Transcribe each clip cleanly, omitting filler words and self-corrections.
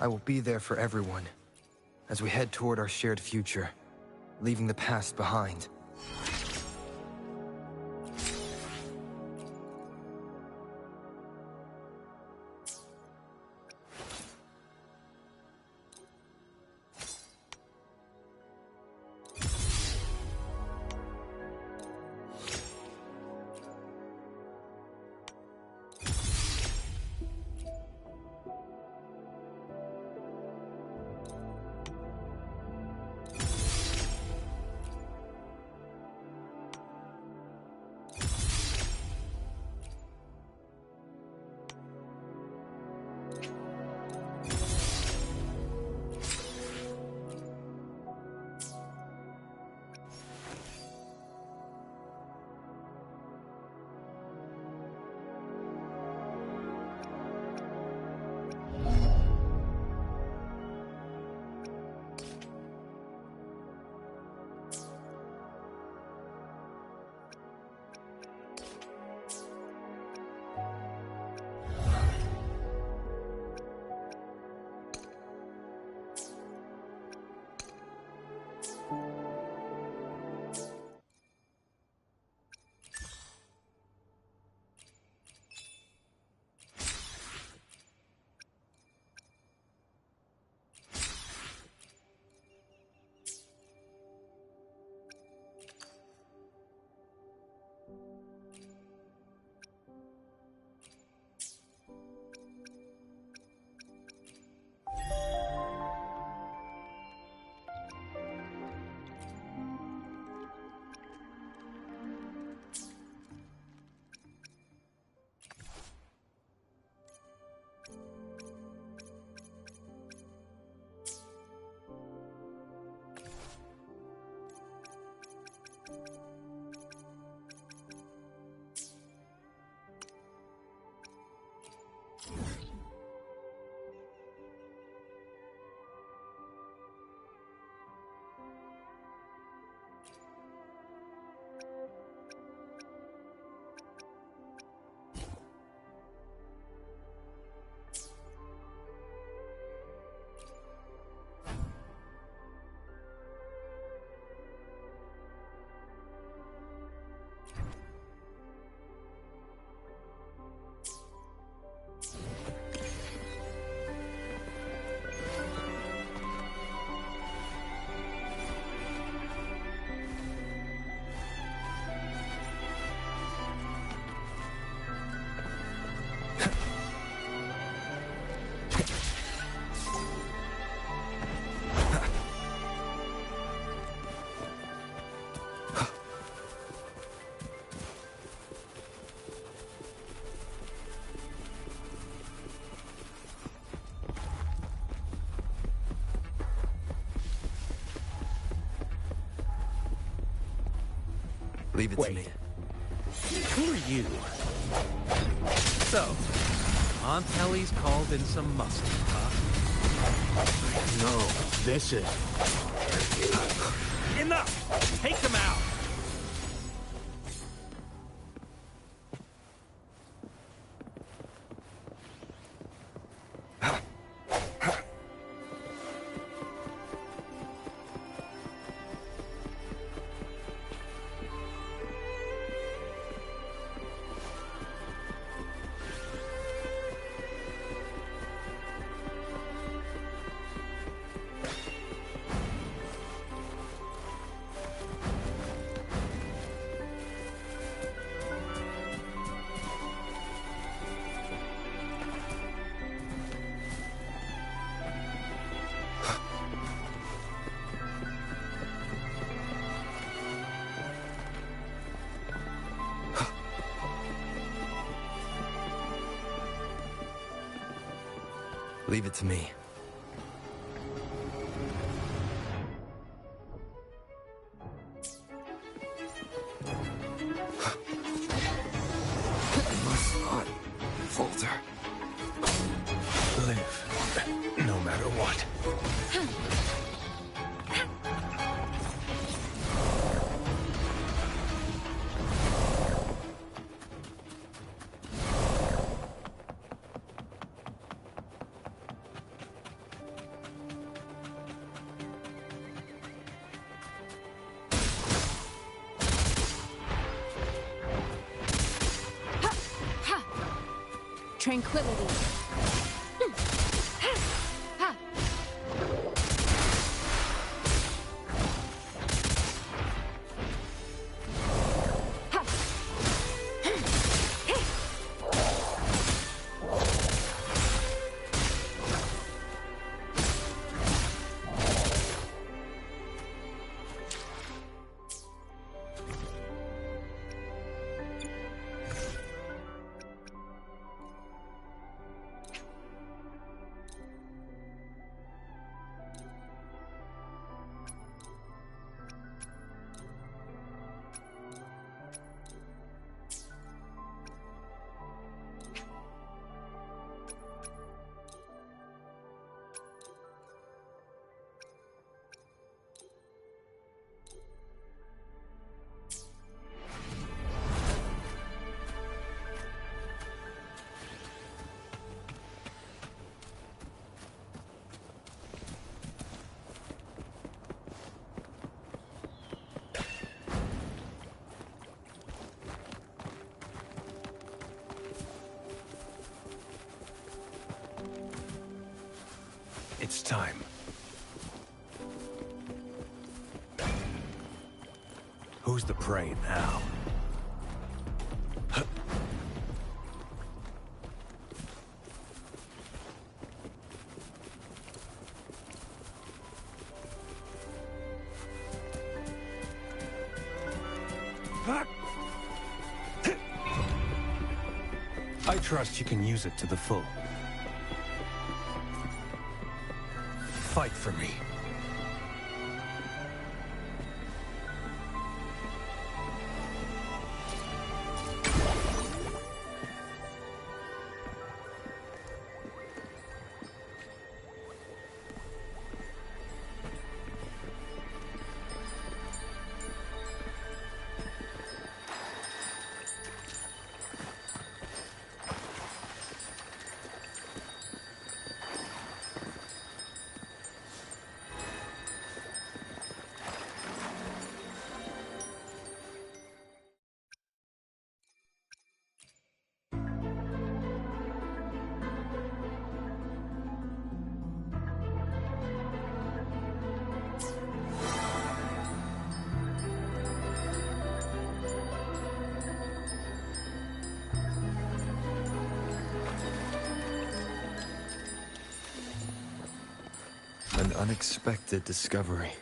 I will be there for everyone, as we head toward our shared future, leaving the past behind. Leave it to me. Who are you? So, Aunt Helly's called in some muscle, huh? No, this is... Enough! Take them out! Leave it to me. I must not falter. Live, no matter what. Tranquility. It's time. Who's the prey now? I trust you can use it to the full. Fight for me. An unexpected discovery.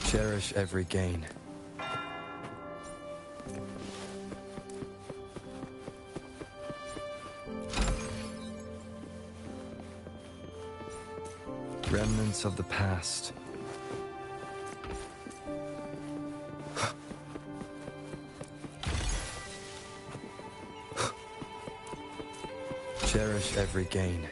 Cherish every gain. Remnants of the past. Cherish every gain.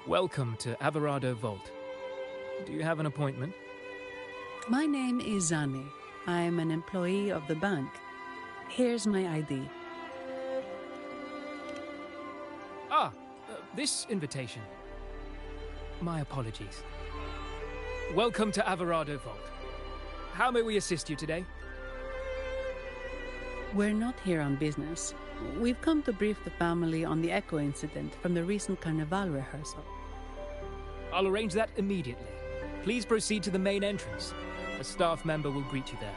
Welcome to Averado Vault. Do you have an appointment? My name is Zani. I'm an employee of the bank. Here's my ID. This invitation. My apologies. Welcome to Averado Vault. How may we assist you today? We're not here on business. We've come to brief the family on the Echo incident from the recent Carnival rehearsal. I'll arrange that immediately. Please proceed to the main entrance. A staff member will greet you there.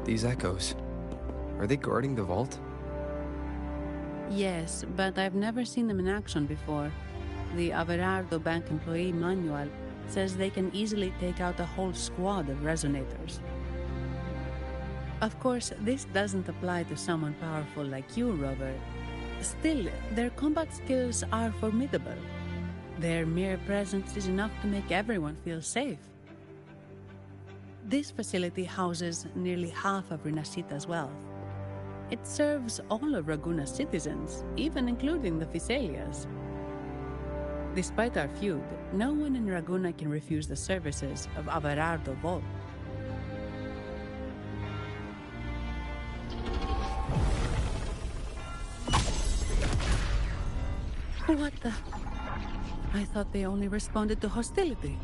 These echoes, are they guarding the vault? Yes, but I've never seen them in action before. The Averardo Bank employee manual says they can easily take out a whole squad of resonators. Of course, this doesn't apply to someone powerful like you, Rover. Still, their combat skills are formidable. Their mere presence is enough to make everyone feel safe. This facility houses nearly half of Rinascita's wealth. It serves all of Raguna's citizens, even including the Physaelias. Despite our feud, no one in Raguna can refuse the services of Averardo Vault. What the? I thought they only responded to hostility.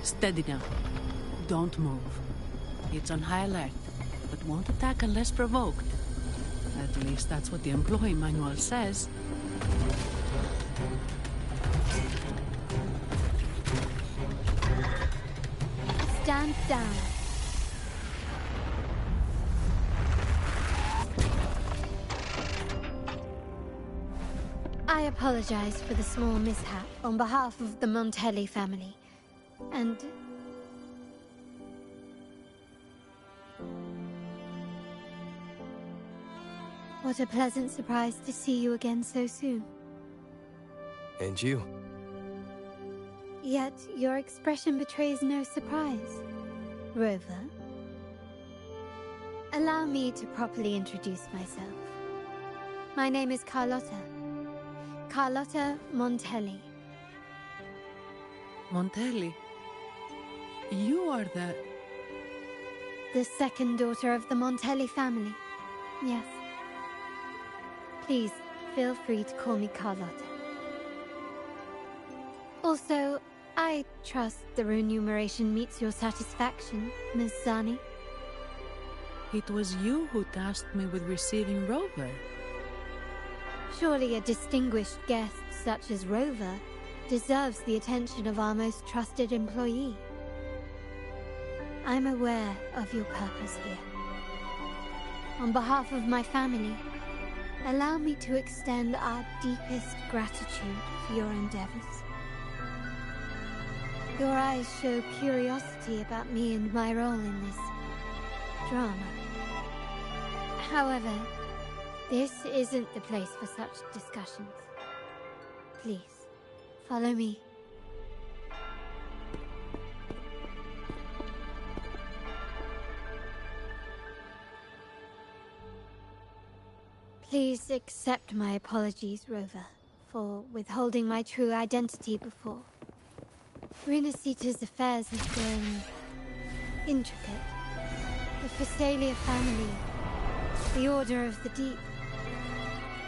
Steady now. Don't move. It's on high alert, but won't attack unless provoked. At least that's what the employee manual says. Stand down. I apologize for the small mishap on behalf of the Montelli family. And... what a pleasant surprise to see you again so soon. And you? Yet your expression betrays no surprise, Rover. Allow me to properly introduce myself. My name is Carlotta. Carlotta Montelli. Montelli? You are the second daughter of the Montelli family. Yes. Please, feel free to call me Carlotta. Also, I trust the remuneration meets your satisfaction, Miss Zani. It was you who tasked me with receiving Rover. Surely a distinguished guest such as Rover deserves the attention of our most trusted employee. I'm aware of your purpose here. On behalf of my family, allow me to extend our deepest gratitude for your endeavors. Your eyes show curiosity about me and my role in this drama. However, this isn't the place for such discussions. Please, follow me. Please accept my apologies, Rover, for withholding my true identity before. Renacita's affairs have grown intricate. The Phasalia family, the Order of the Deep.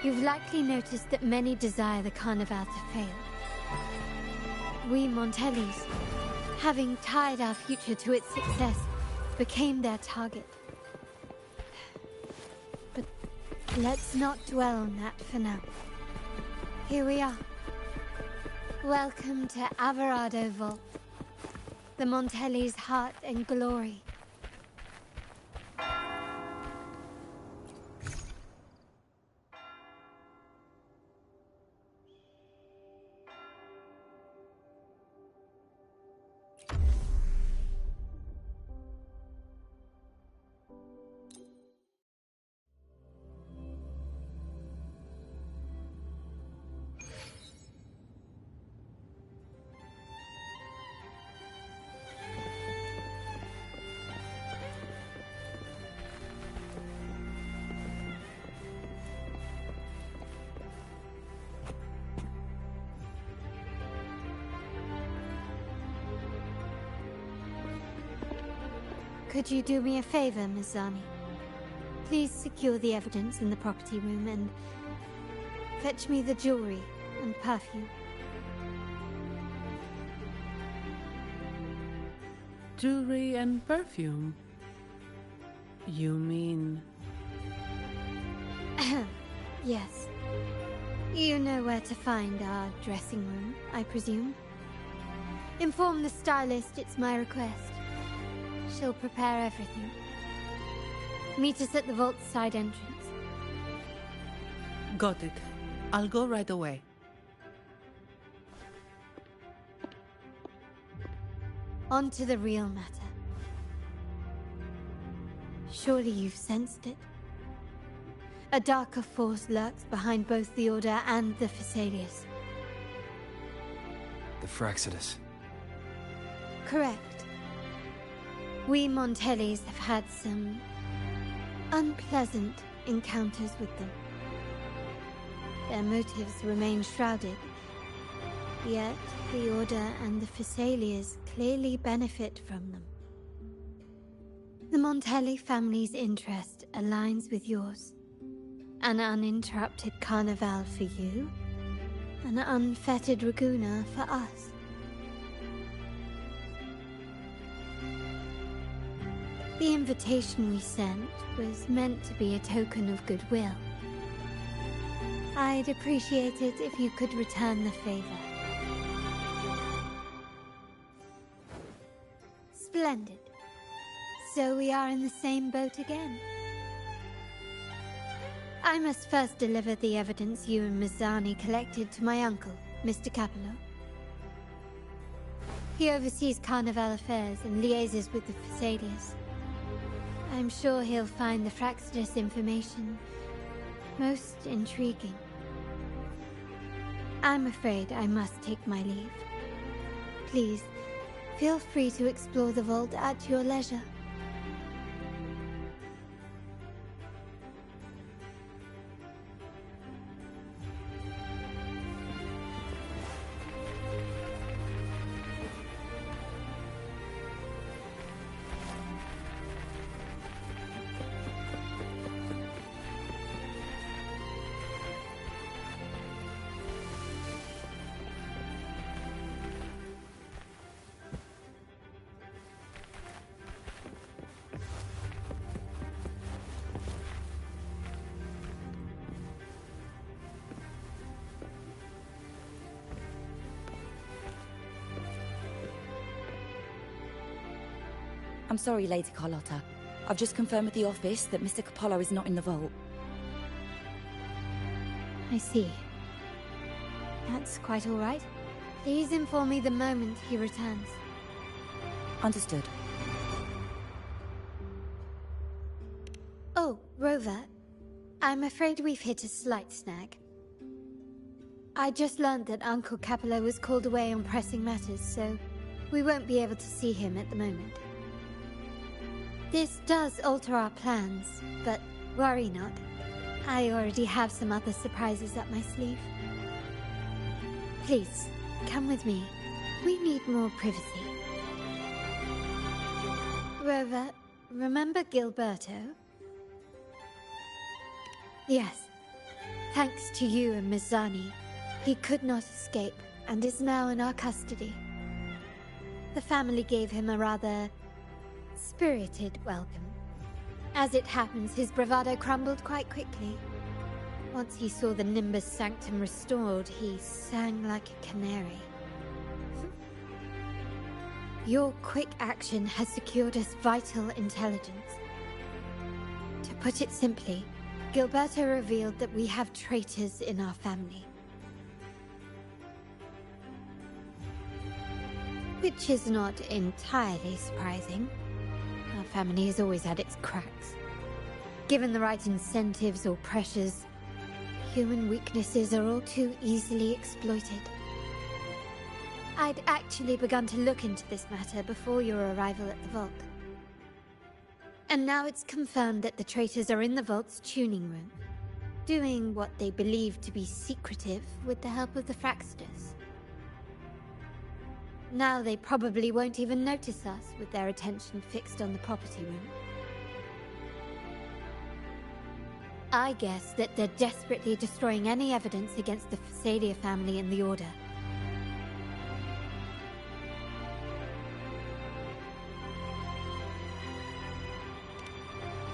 You've likely noticed that many desire the Carnival to fail. We Montellis, having tied our future to its success, became their target. But let's not dwell on that for now. Here we are. Welcome to Averardo Vault, the Montelli's heart and glory. Could you do me a favor, Ms. Zani? Please secure the evidence in the property room and fetch me the jewelry and perfume. Jewelry and perfume? You mean... Yes. You know where to find our dressing room, I presume? Inform the stylist it's my request. She'll prepare everything. Meet us at the vault's side entrance. Got it. I'll go right away. On to the real matter. Surely you've sensed it. A darker force lurks behind both the Order and the Phasaelius. The Fraxidus. Correct. We Montellis have had some unpleasant encounters with them. Their motives remain shrouded, yet the Order and the Phasaelius clearly benefit from them. The Montelli family's interest aligns with yours. An uninterrupted carnival for you, an unfettered Raguna for us. The invitation we sent was meant to be a token of goodwill. I'd appreciate it if you could return the favor. Splendid. So we are in the same boat again. I must first deliver the evidence you and Ms. Zani collected to my uncle, Mr. Capello. He oversees Carnival affairs and liaises with the Phasaelius. I'm sure he'll find the Fraxidus information most intriguing. I'm afraid I must take my leave. Please, feel free to explore the vault at your leisure. I'm sorry, Lady Carlotta. I've just confirmed with the office that Mr. Capello is not in the vault. I see. That's quite all right. Please inform me the moment he returns. Understood. Oh, Rover. I'm afraid we've hit a slight snag. I just learned that Uncle Capello was called away on pressing matters, so we won't be able to see him at the moment. This does alter our plans, but worry not. I already have some other surprises up my sleeve. Please, come with me. We need more privacy. Rover, remember Gilberto? Yes. Thanks to you and Miss Zani, he could not escape and is now in our custody. The family gave him a rather spirited welcome. As it happens, his bravado crumbled quite quickly. Once he saw the Nimbus Sanctum restored, he sang like a canary. Your quick action has secured us vital intelligence. To put it simply, Gilberto revealed that we have traitors in our family. Which is not entirely surprising. Our family has always had its cracks. Given the right incentives or pressures, human weaknesses are all too easily exploited. I'd actually begun to look into this matter before your arrival at the vault. And now it's confirmed that the traitors are in the vault's tuning room, doing what they believe to be secretive with the help of the Fraxters. Now they probably won't even notice us with their attention fixed on the property room. I guess that they're desperately destroying any evidence against the Phasalia family and the Order.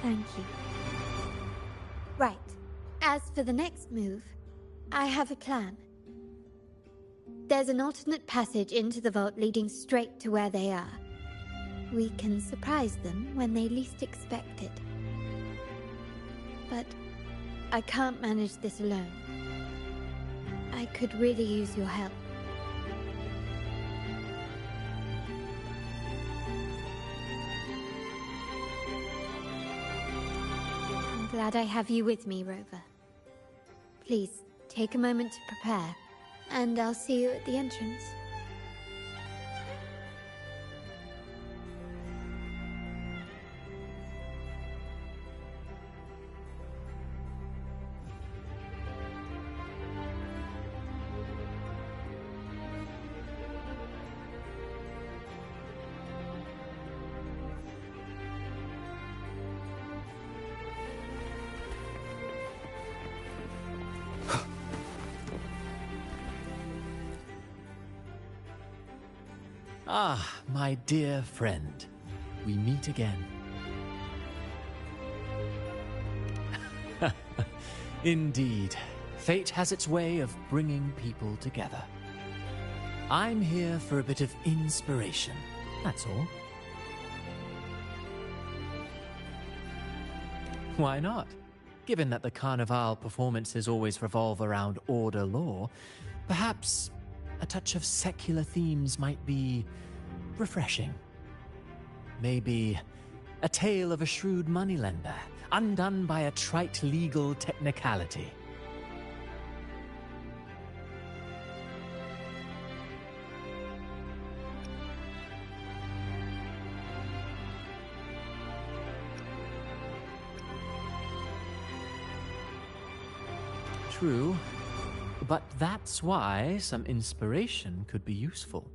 Thank you. Right. As for the next move, I have a plan. There's an alternate passage into the vault leading straight to where they are. We can surprise them when they least expect it. But I can't manage this alone. I could really use your help. I'm glad I have you with me, Rover. Please, take a moment to prepare, and I'll see you at the entrance. Ah, my dear friend. We meet again. Indeed, fate has its way of bringing people together. I'm here for a bit of inspiration, that's all. Why not? Given that the Carnival performances always revolve around Order lore, perhaps a touch of secular themes might be refreshing. Maybe a tale of a shrewd moneylender, undone by a trite legal technicality. True. But that's why some inspiration could be useful.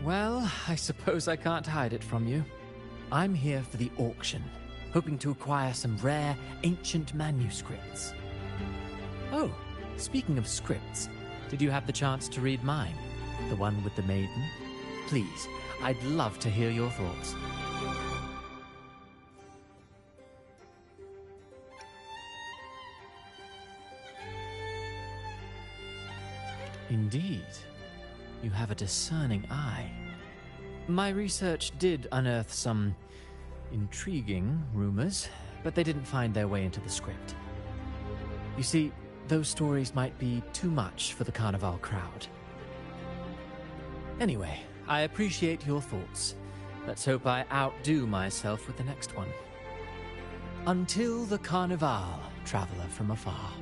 Well, I suppose I can't hide it from you. I'm here for the auction, hoping to acquire some rare, ancient manuscripts. Oh, speaking of scripts, did you have the chance to read mine? The one with the maiden? Please, I'd love to hear your thoughts. Indeed. You have a discerning eye. My research did unearth some intriguing rumors, but they didn't find their way into the script. You see, those stories might be too much for the Carnival crowd. Anyway, I appreciate your thoughts. Let's hope I outdo myself with the next one. Until the Carnival, traveler from afar.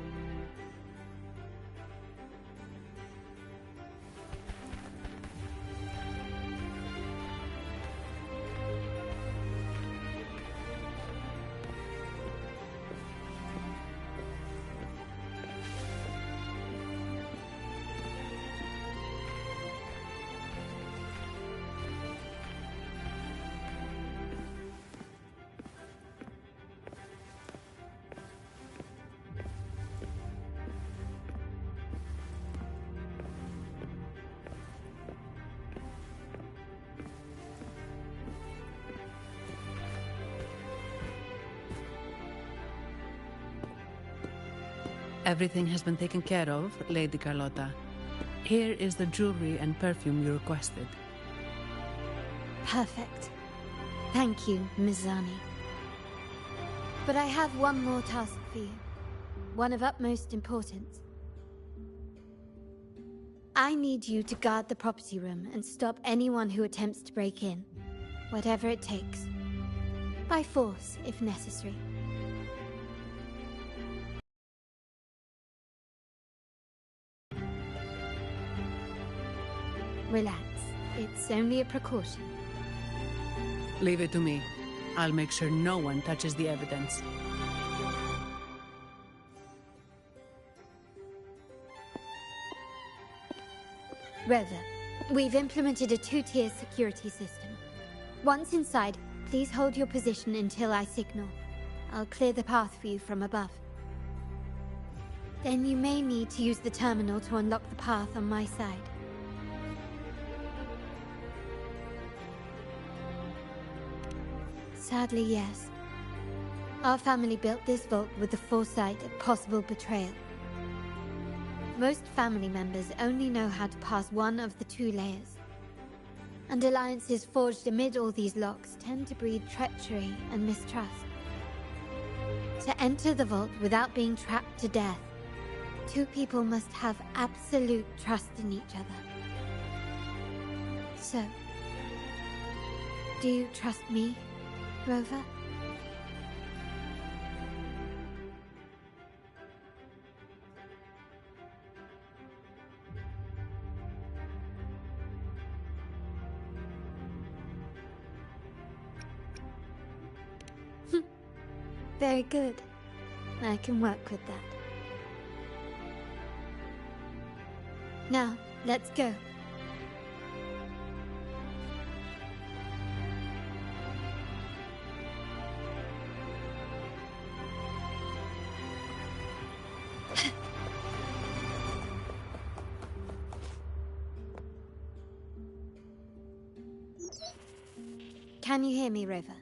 Everything has been taken care of, Lady Carlotta. Here is the jewelry and perfume you requested. Perfect. Thank you, Ms. Zani. But I have one more task for you. One of utmost importance. I need you to guard the property room and stop anyone who attempts to break in. Whatever it takes. By force, if necessary. Relax. It's only a precaution. Leave it to me. I'll make sure no one touches the evidence. Rover, we've implemented a two-tier security system. Once inside, please hold your position until I signal. I'll clear the path for you from above. Then you may need to use the terminal to unlock the path on my side. Sadly, yes. Our family built this vault with the foresight of possible betrayal. Most family members only know how to pass one of the two layers. And alliances forged amid all these locks tend to breed treachery and mistrust. To enter the vault without being trapped to death, two people must have absolute trust in each other. So, do you trust me, Rover? Very good. I can work with that. Now, let's go. Can you hear me, Rover?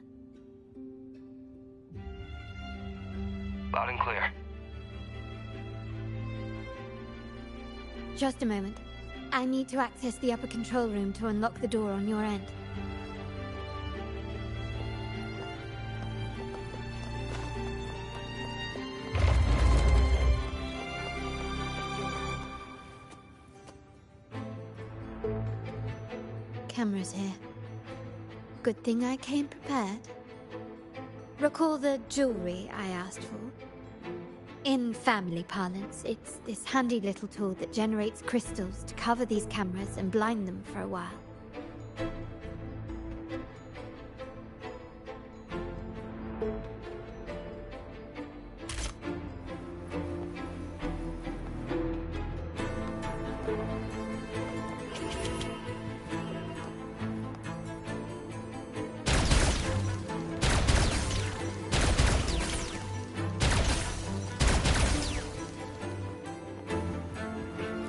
Loud and clear. Just a moment. I need to access the upper control room to unlock the door on your end. Cameras here. Good thing I came prepared. Recall the jewelry I asked for? In family parlance, it's this handy little tool that generates crystals to cover these cameras and blind them for a while.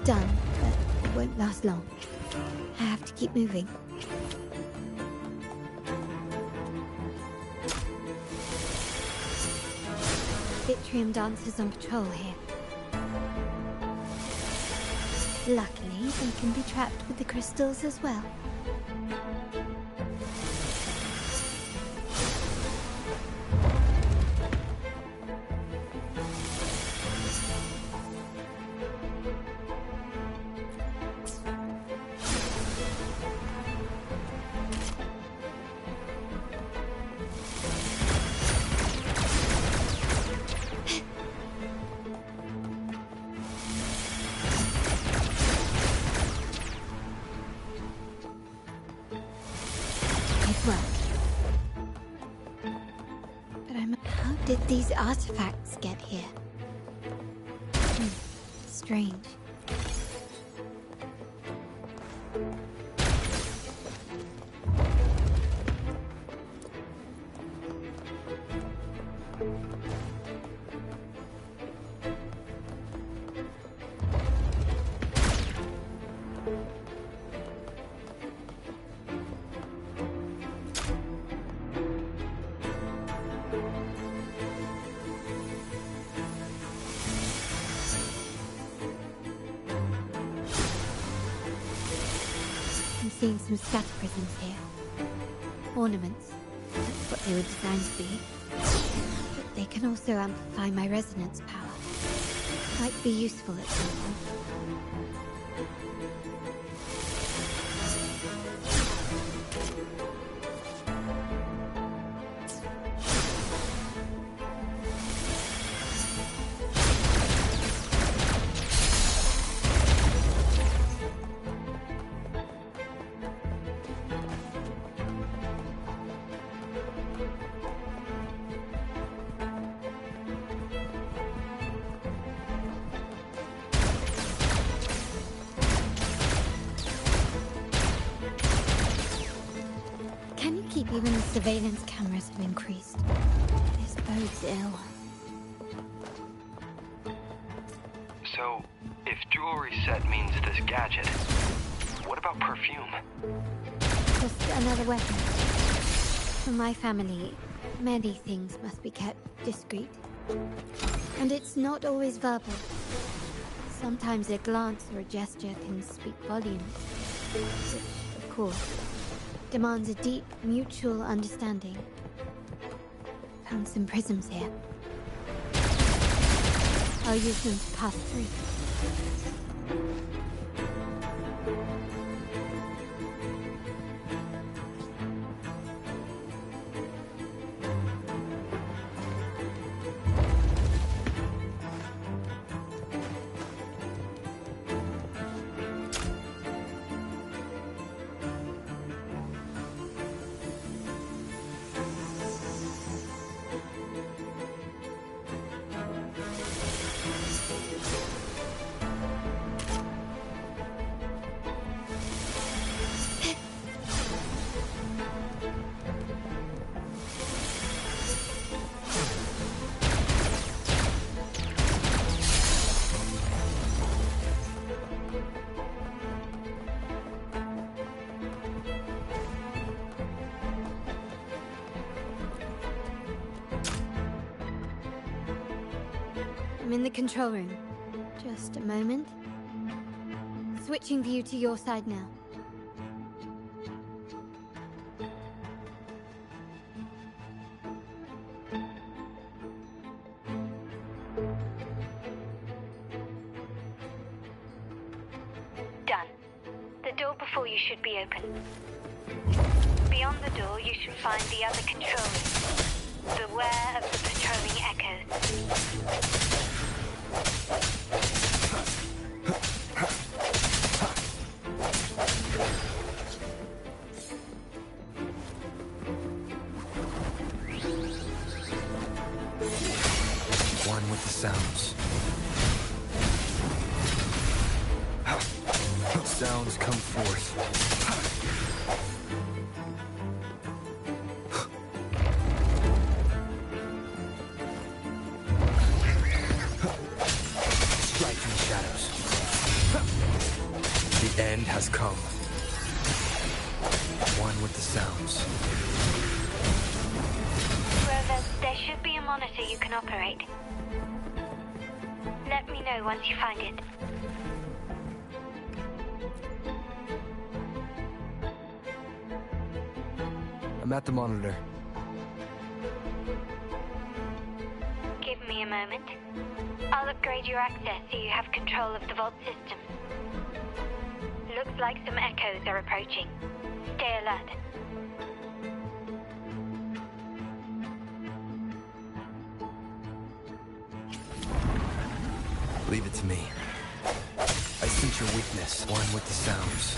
Done, but it won't last long. I have to keep moving. Vitrium dancers on patrol here. luckily, they can be trapped with the crystals as well. How did these artifacts get here? Strange. I'm seeing some scatter prisms here. Ornaments. That's what they were designed to be. But they can also amplify my resonance power. Might be useful at some point. Even the surveillance cameras have increased. This bodes ill. So, if jewelry set means this gadget, what about perfume? Just another weapon. For my family, many things must be kept discreet. And it's not always verbal. Sometimes a glance or a gesture can speak volumes. Which, of course, demands a deep, mutual understanding. Found some prisms here. I'll use them to pass through. I'm in the control room. Just a moment. Switching view to your side now. Done. The door before you should be open. Beyond the door, you should find the other control room. Beware of the patrolling echoes. One with the sounds. Sounds come forth. Striking shadows. The end has come. One with the sounds. Rover, there should be a monitor you can operate. Let me know once you find it. I'm at the monitor. Give me a moment. I'll upgrade your access so you have control of the vault system. Looks like some echoes are approaching. Stay alert. Leave it to me. I sense your weakness, one with the sounds.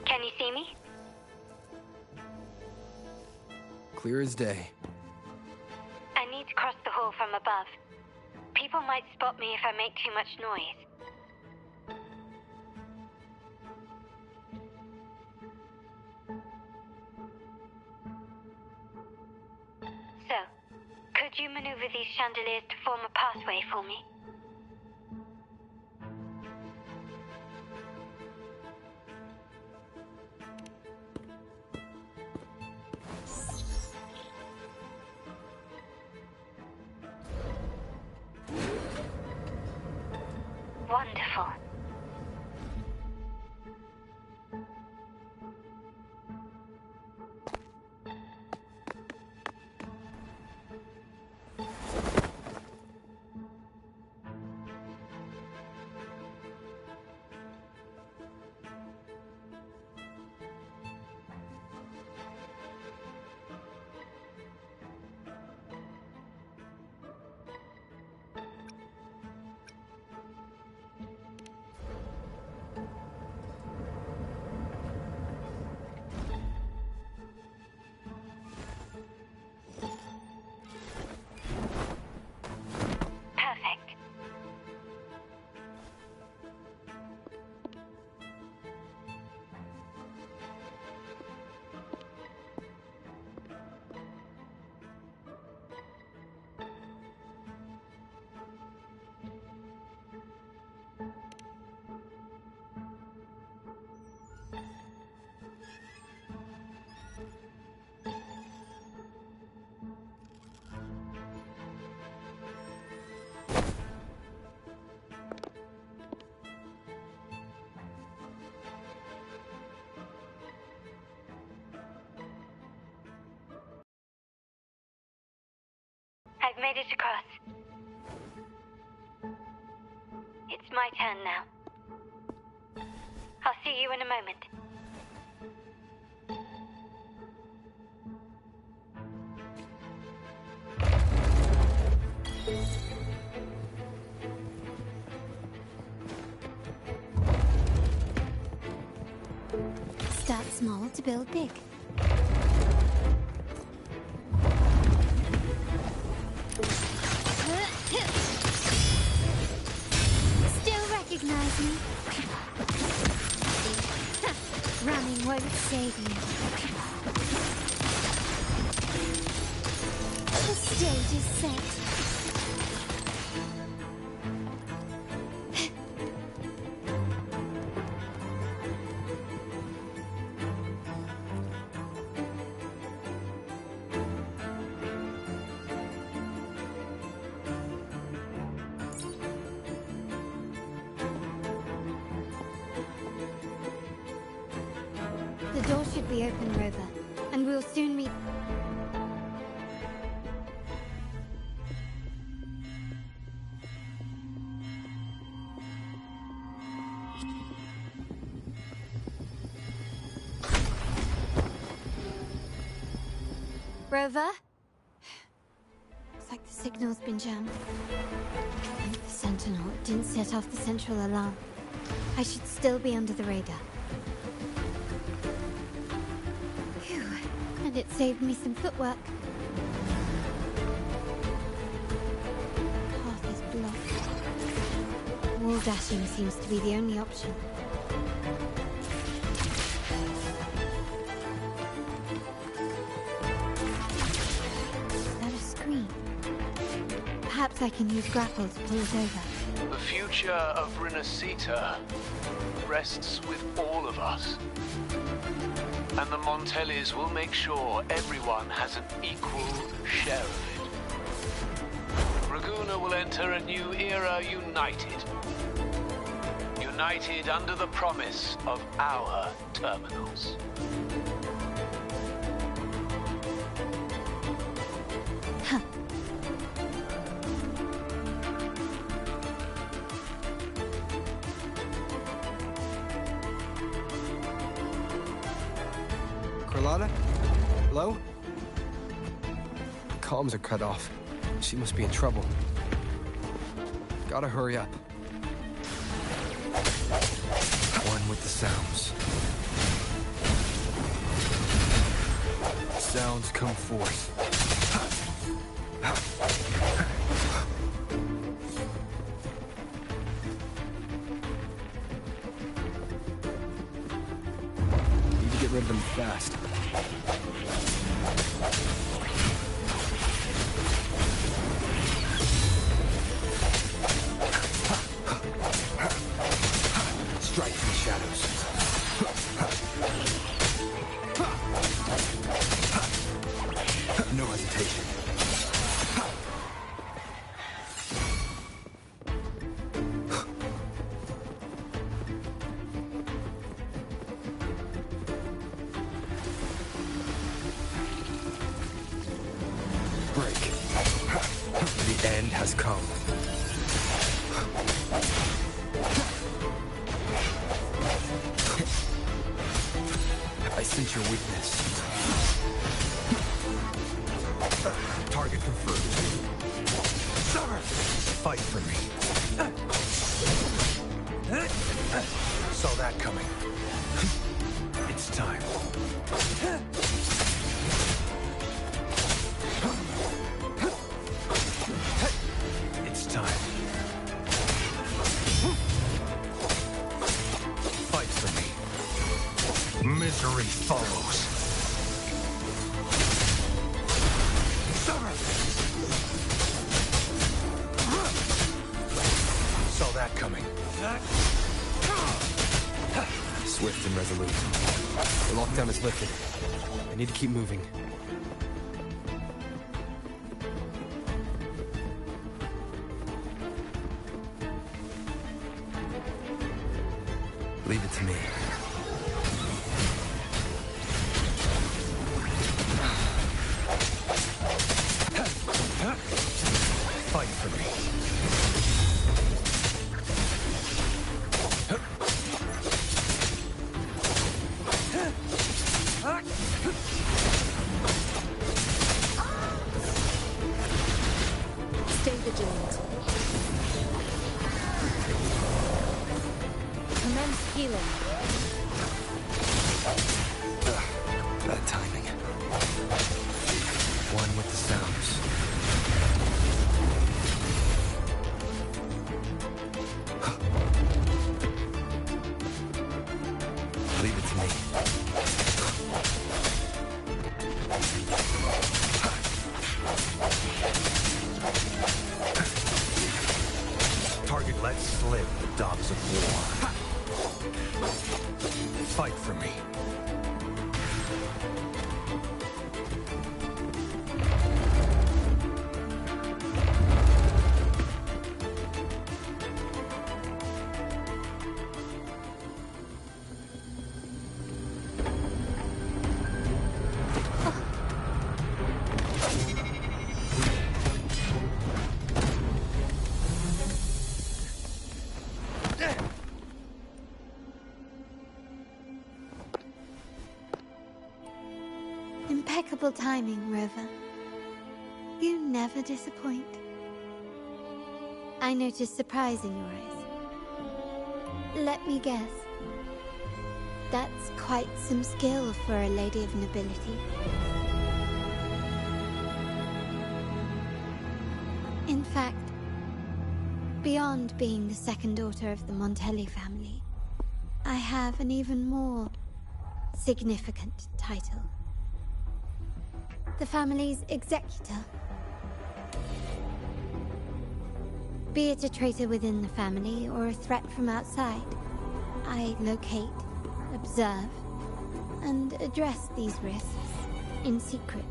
Can you see me? Clear as day. I need to cross the hall from above. People might spot me if I make too much noise. So, could you maneuver these chandeliers to form a pathway for me? Wonderful. Perfect. I've made it across. It's my turn now. I'll see you in a moment. Start small to build big. Still recognize me? Running won't save you. The stage is set. The door should be open, Rover, and we'll soon meet. Rover? Looks like the signal's been jammed. Thank the Sentinel, it didn't set off the central alarm. I should still be under the radar. Phew, and it saved me some footwork. Path is blocked. Wall dashing seems to be the only option. Perhaps I can use grapple to pull it over. The future of Rinascita rests with all of us. And the Montellis will make sure everyone has an equal share of it. Raguna will enter a new era united. United under the promise of our terminals. Huh. Carlotta? Hello? Comms are cut off. She must be in trouble. Gotta hurry up. One with the sounds. Sounds come forth. Need to get rid of them fast. Strike in the shadows. No hesitation. Break. The end has come. I sense your weakness. Target confirmed. Fight for me. Saw that coming. It's time. It's time. Fight for me. Misery follows. Saw that coming. Swift and resolute. The lockdown is lifted. I need to keep moving. Leave it to me. Fight for me. Stay vigilant. Commence healing. Bad timing. One with the sounds. Leave it to me. Target let slip the dogs of war. Fight for me. Impeccable timing, Rover. You never disappoint. I noticed surprise in your eyes. Let me guess. That's quite some skill for a lady of nobility. In fact, beyond being the second daughter of the Montelli family, I have an even more significant title. The family's executor. Be it a traitor within the family or a threat from outside, I locate, observe, and address these risks in secret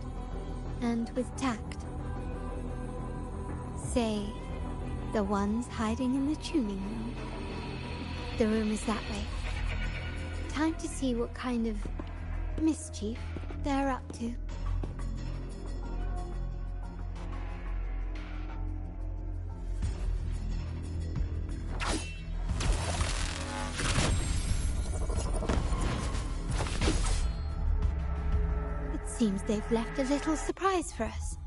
and with tact. Say, the ones hiding in the tuning room. The room is that way. Time to see what kind of mischief they're up to. Seems they've left a little surprise for us.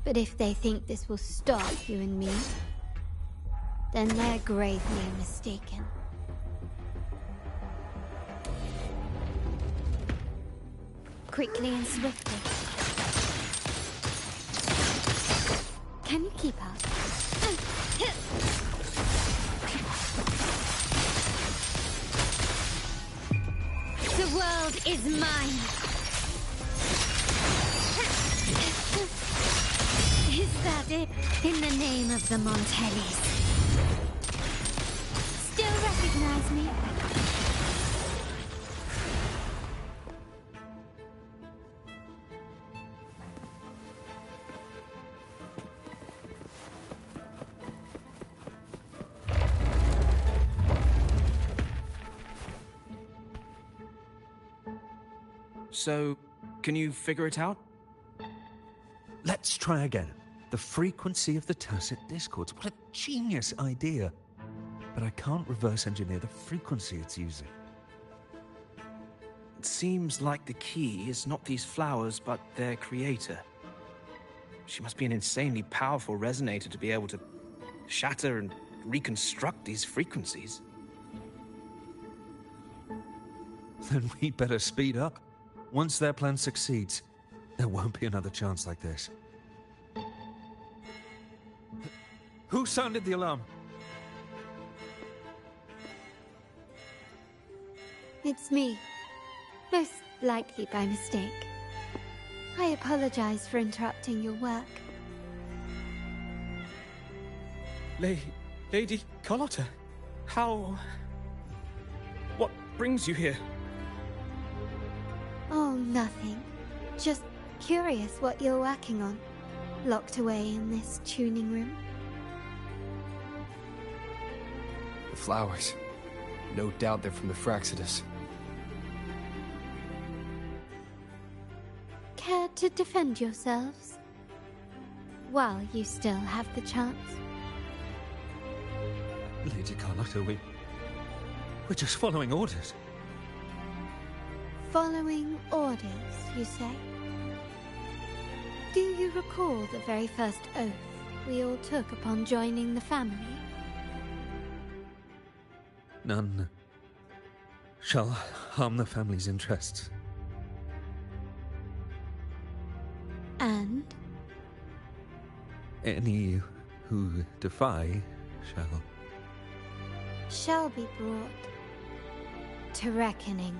But if they think this will stop you and me, then they're gravely mistaken. Quickly and swiftly. Can you keep up? The world is mine! Is that it? In the name of the Montellis. Still recognize me? So, can you figure it out? Let's try again. The frequency of the tacit discords. What a genius idea. But I can't reverse engineer the frequency it's using. It seems like the key is not these flowers, but their creator. She must be an insanely powerful resonator to be able to shatter and reconstruct these frequencies. Then we better speed up. Once their plan succeeds, there won't be another chance like this. Who sounded the alarm? It's me. Most likely by mistake. I apologize for interrupting your work. Lady Carlotta, how... What brings you here? Oh, nothing. Just curious what you're working on. Locked away in this tuning room. The flowers. No doubt they're from the Fraxidus. Care to defend yourselves? While you still have the chance. Lady Carlotta, we're just following orders. Following orders, you say? Do you recall the very first oath we all took upon joining the family? None shall harm the family's interests. And? Any who defy shall be brought to reckoning.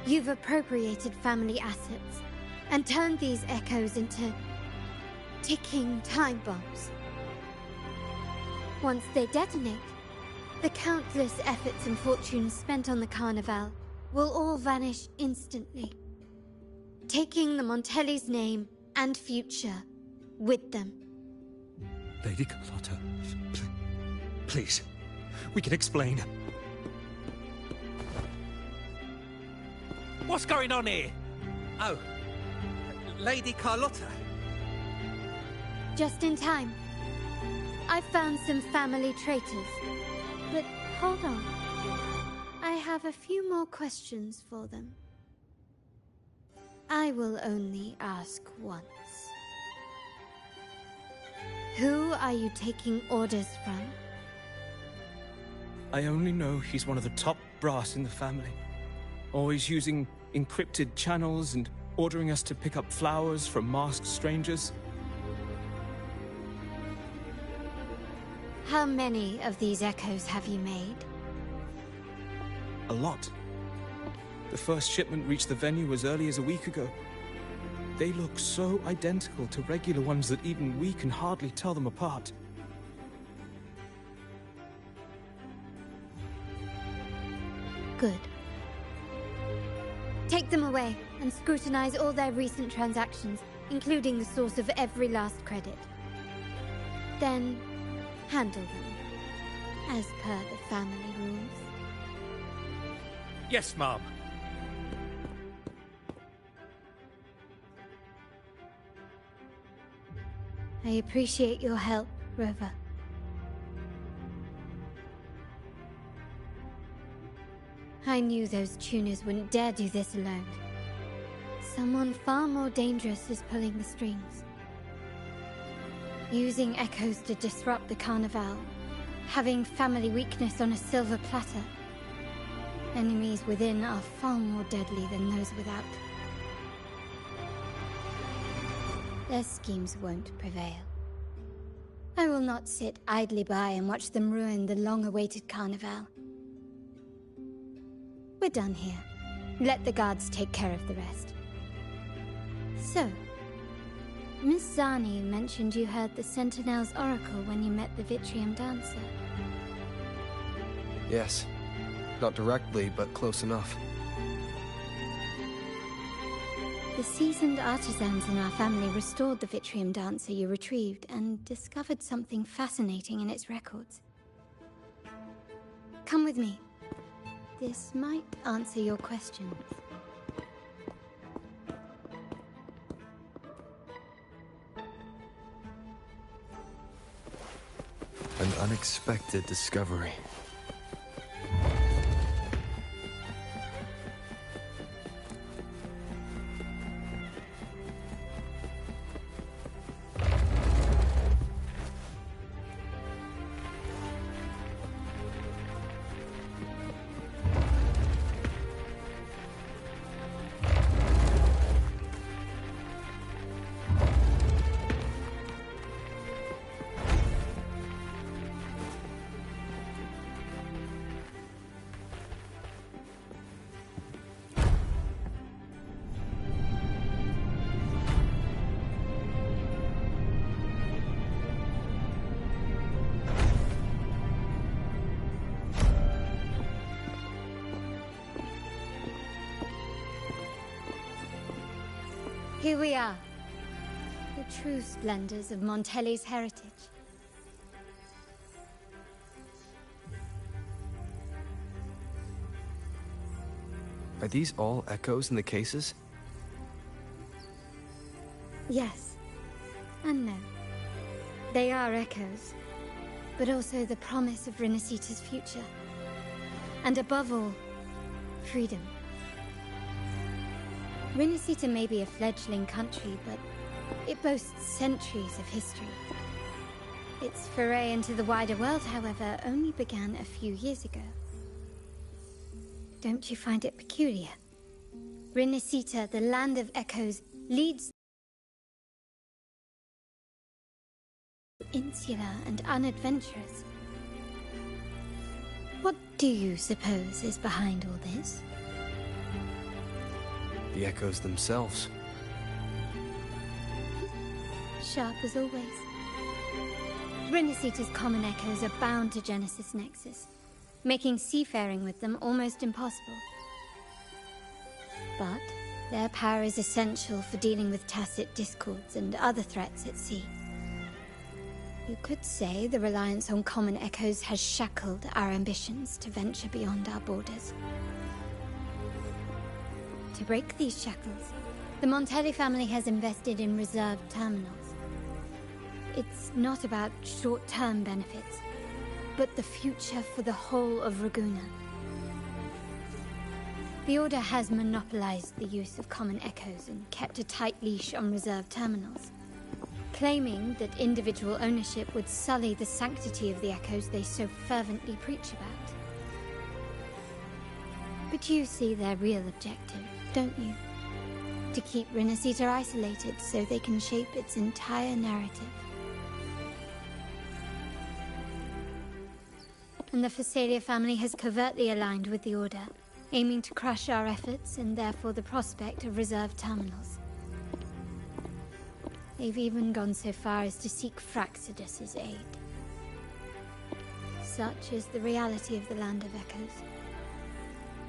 You've appropriated family assets and turned these echoes into ticking time bombs. Once they detonate, the countless efforts and fortunes spent on the Carnival will all vanish instantly, taking the Montelli's name and future with them. Lady Carlotta, please, we can explain. What's going on here? Oh, Lady Carlotta. Just in time. I found some family traitors. But hold on. I have a few more questions for them. I will only ask once. Who are you taking orders from? I only know he's one of the top brass in the family. Always using encrypted channels and ordering us to pick up flowers from masked strangers. How many of these echoes have you made? A lot. The first shipment reached the venue as early as a week ago. They look so identical to regular ones that even we can hardly tell them apart. Good. Take them away and scrutinize all their recent transactions, including the source of every last credit. Then, handle them, as per the family rules. Yes, Mom. I appreciate your help, Rover. I knew those tuners wouldn't dare do this alone. Someone far more dangerous is pulling the strings. Using echoes to disrupt the Carnival. Having family weakness on a silver platter. Enemies within are far more deadly than those without. Their schemes won't prevail. I will not sit idly by and watch them ruin the long-awaited Carnival. We're done here. Let the guards take care of the rest. So, Miss Zani mentioned you heard the Sentinel's oracle when you met the Vitrium Dancer. Yes. Not directly, but close enough. The seasoned artisans in our family restored the Vitrium Dancer you retrieved and discovered something fascinating in its records. Come with me. This might answer your questions. An unexpected discovery. Here we are. The true splendors of Montelli's heritage. Are these all echoes in the cases? Yes. And no. They are echoes. But also the promise of Renacita's future. And above all, freedom. Renacita may be a fledgling country, but it boasts centuries of history. Its foray into the wider world, however, only began a few years ago. Don't you find it peculiar? Renacita, the land of echoes, leads insular and unadventurous. What do you suppose is behind all this? The echoes themselves. Sharp as always. Renacita's common echoes are bound to Genesis Nexus, making seafaring with them almost impossible. But their power is essential for dealing with tacit discords and other threats at sea. You could say the reliance on common echoes has shackled our ambitions to venture beyond our borders. To break these shackles, the Montelli family has invested in reserved terminals. It's not about short-term benefits, but the future for the whole of Ragusa. The Order has monopolized the use of common echoes and kept a tight leash on reserved terminals, claiming that individual ownership would sully the sanctity of the echoes they so fervently preach about. But you see their real objective, don't you? To keep Renacita isolated so they can shape its entire narrative. And the Phasalia family has covertly aligned with the Order, aiming to crush our efforts and therefore the prospect of reserved terminals. They've even gone so far as to seek Fraxidus's aid. Such is the reality of the Land of Echoes.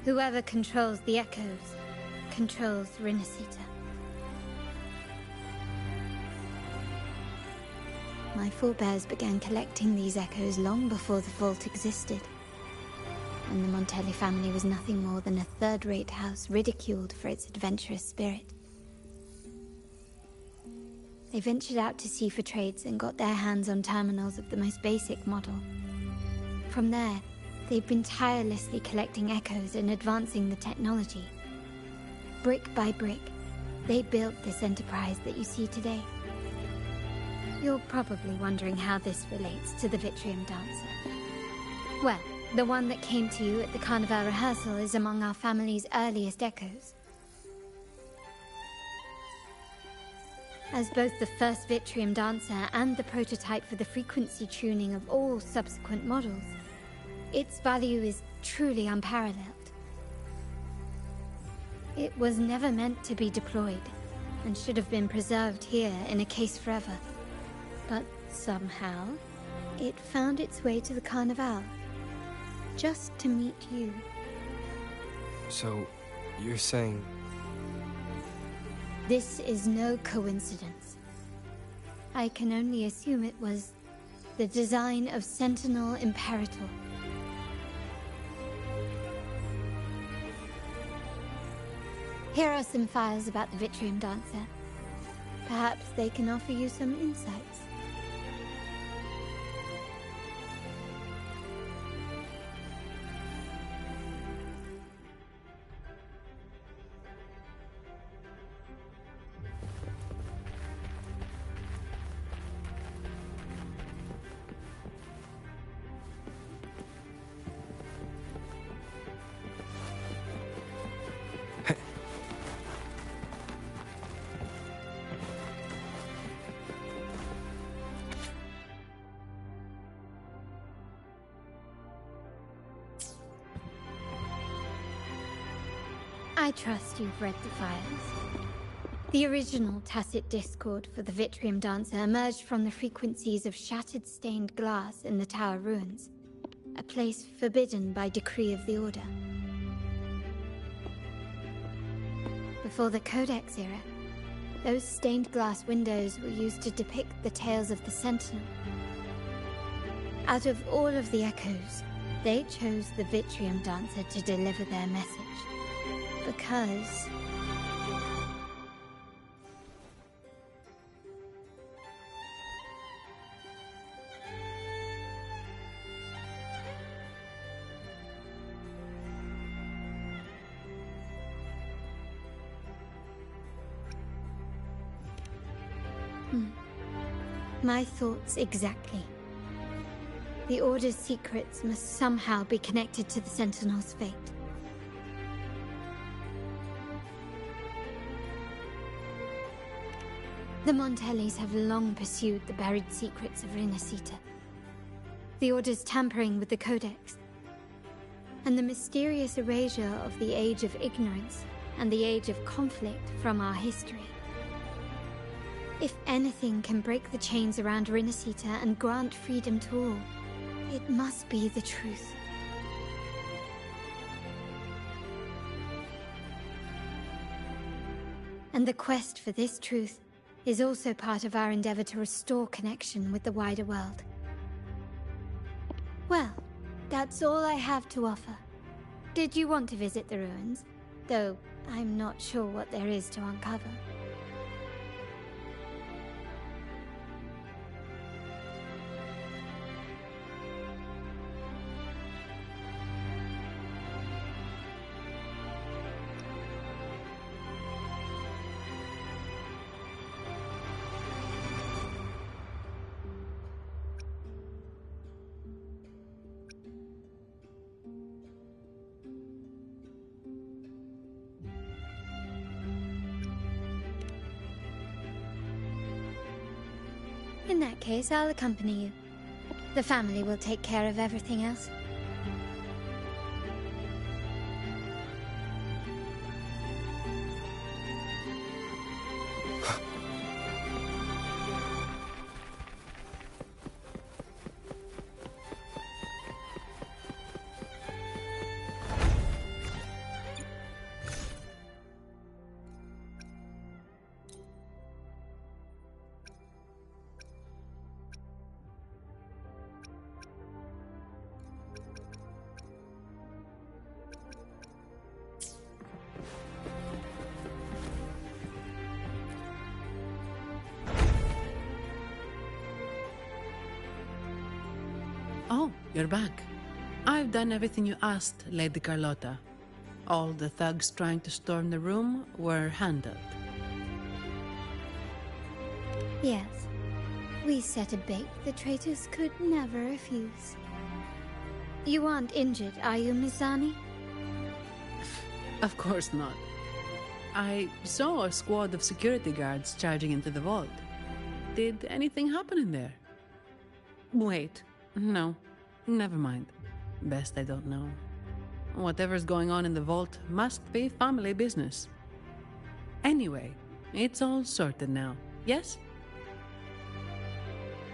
Whoever controls the Echoes controls Rinasita. My forebears began collecting these echoes long before the vault existed, and the Montelli family was nothing more than a third-rate house ridiculed for its adventurous spirit. They ventured out to sea for trades and got their hands on terminals of the most basic model. From there, they've been tirelessly collecting echoes and advancing the technology. Brick by brick, they built this enterprise that you see today. You're probably wondering how this relates to the Vitrium Dancer. Well, the one that came to you at the Carnival rehearsal is among our family's earliest echoes. As both the first Vitrium Dancer and the prototype for the frequency tuning of all subsequent models, its value is truly unparalleled. It was never meant to be deployed, and should have been preserved here in a case forever. But somehow, it found its way to the Carnival, just to meet you. So, you're saying... This is no coincidence. I can only assume it was the design of Sentinel Imperator. Here are some files about the Vitrium Dancer. Perhaps they can offer you some insights. I trust you've read the files. The original tacit discord for the Vitrium Dancer emerged from the frequencies of shattered stained glass in the tower ruins, a place forbidden by decree of the Order. Before the Codex era, those stained glass windows were used to depict the tales of the Sentinel. Out of all of the echoes, they chose the Vitrium Dancer to deliver their message. Because... My thoughts exactly. The Order's secrets must somehow be connected to the Sentinel's fate. The Montellis have long pursued the buried secrets of Rinasita, the Order's tampering with the Codex, and the mysterious erasure of the Age of Ignorance and the Age of Conflict from our history. If anything can break the chains around Rinasita and grant freedom to all, it must be the truth. And the quest for this truth is also part of our endeavor to restore connection with the wider world. Well, that's all I have to offer. Did you want to visit the ruins? Though I'm not sure what there is to uncover. In that case, I'll accompany you. The family will take care of everything else. you're back. I've done everything you asked, Lady Carlotta. All the thugs trying to storm the room were handled. Yes. We set a bait the traitors could never refuse. You aren't injured, are you, Mizani? Of course not. I saw a squad of security guards charging into the vault. Did anything happen in there? Wait, no. Never mind. Best I don't know. Whatever's going on in the vault must be family business. Anyway, it's all sorted now, yes?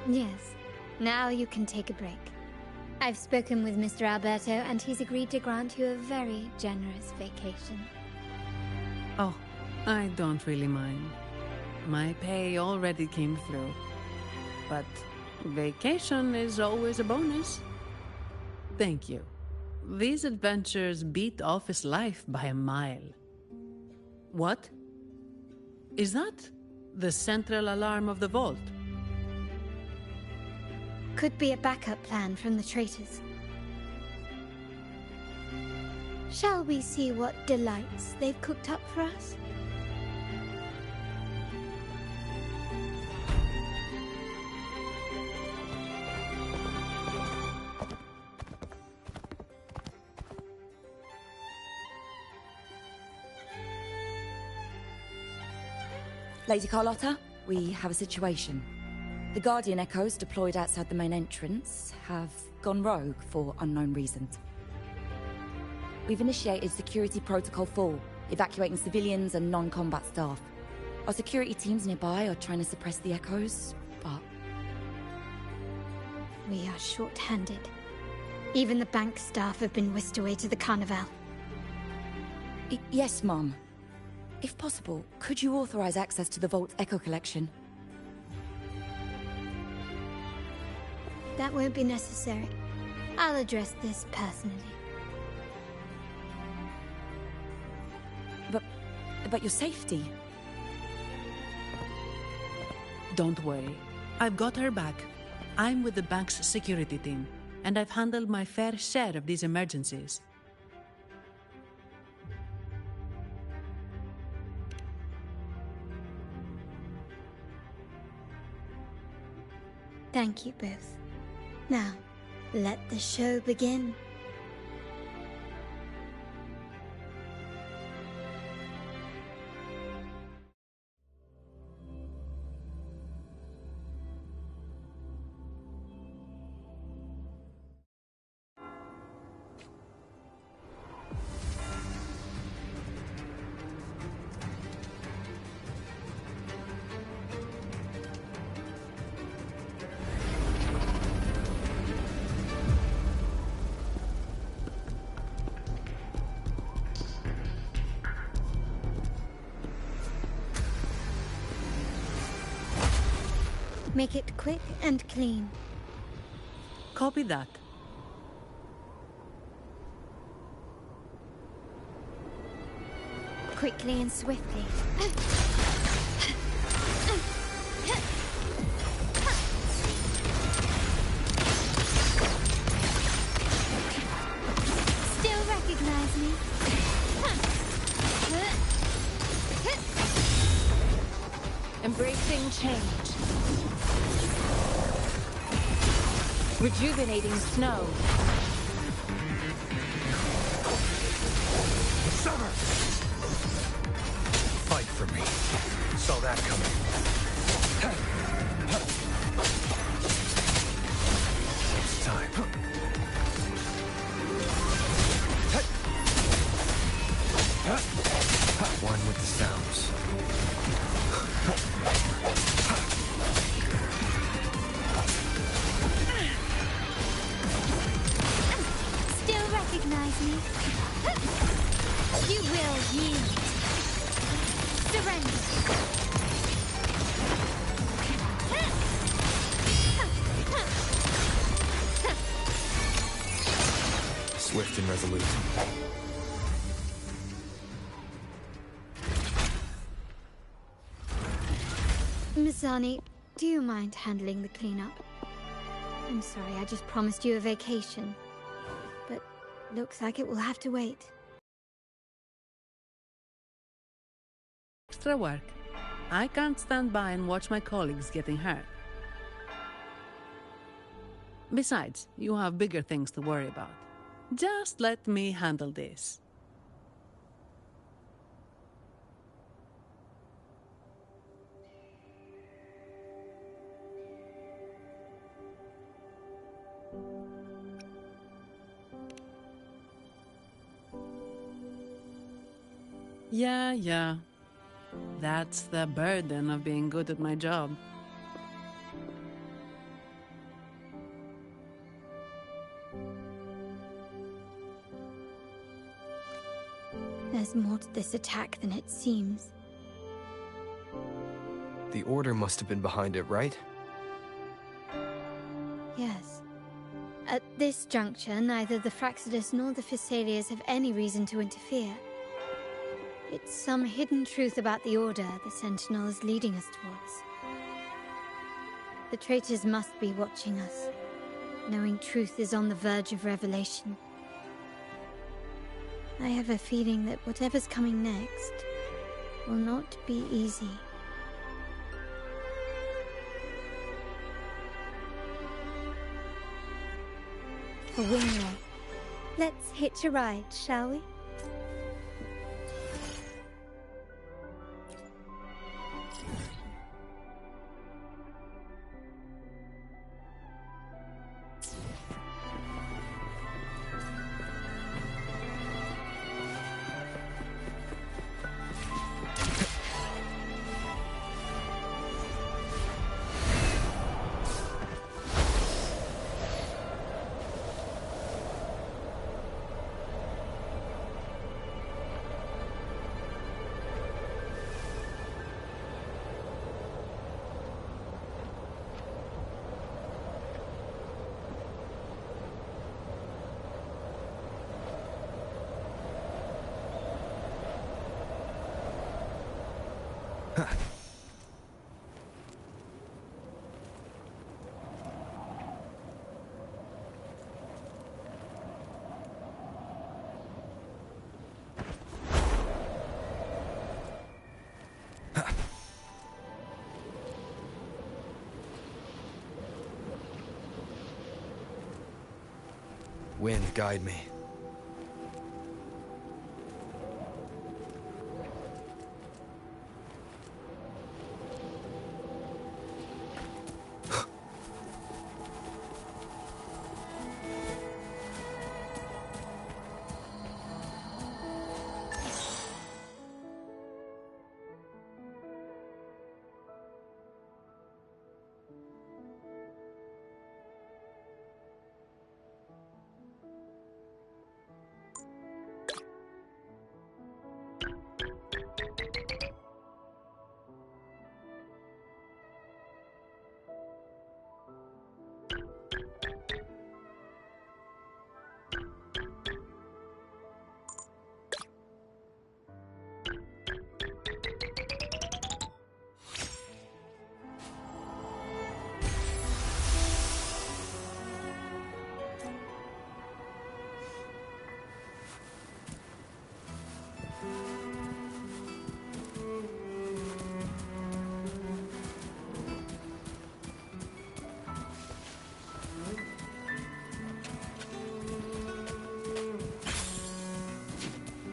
Yes. Now you can take a break. I've spoken with Mr. Alberto, and he's agreed to grant you a very generous vacation. Oh, I don't really mind. My pay already came through. But vacation is always a bonus. Thank you. These adventures beat office life by a mile. What? Is that the central alarm of the vault? Could be a backup plan from the traitors. Shall we see what delights they've cooked up for us? Lady Carlotta, we have a situation. The Guardian Echoes deployed outside the main entrance have gone rogue for unknown reasons. We've initiated Security Protocol 4, evacuating civilians and non-combat staff. Our security teams nearby are trying to suppress the Echoes, but... We are short-handed. Even the bank staff have been whisked away to the Carnival. Yes, Mum. If possible, could you authorize access to the Vault's Echo collection? That won't be necessary. I'll address this personally. But your safety? Don't worry. I've got her back. I'm with the bank's security team, and I've handled my fair share of these emergencies. Thank you both. Now, let the show begin. Make it quick and clean. Copy that. Quickly and swiftly. Still recognize me? Embracing change. Rejuvenating snow. Summer! Fight for me. Saw that coming. It's time. One with the sounds. Still recognize me? You will yield. Surrender. Swift and resolute. Mizani, do you mind handling the cleanup? I'm sorry, I just promised you a vacation. But looks like it will have to wait. Extra work. I can't stand by and watch my colleagues getting hurt. Besides, you have bigger things to worry about. Just let me handle this. Yeah. That's the burden of being good at my job. There's more to this attack than it seems. The Order must have been behind it, right? Yes. At this juncture, neither the Fraxidus nor the Physaelias have any reason to interfere. It's some hidden truth about the Order the Sentinel is leading us towards. The traitors must be watching us, knowing truth is on the verge of revelation. I have a feeling that whatever's coming next will not be easy. For Wingley, let's hitch a ride, shall we? Wind, guide me.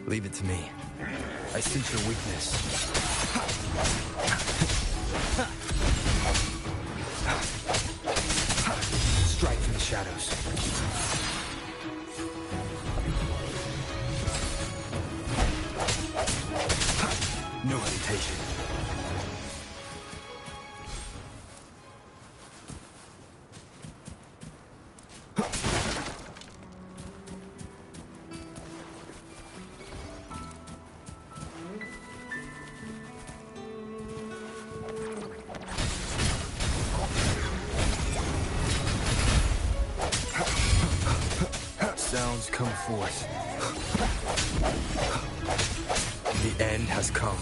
Leave it to me. I sense your weakness. Strike from the shadows. No hesitation. Sounds come forth. The end has come.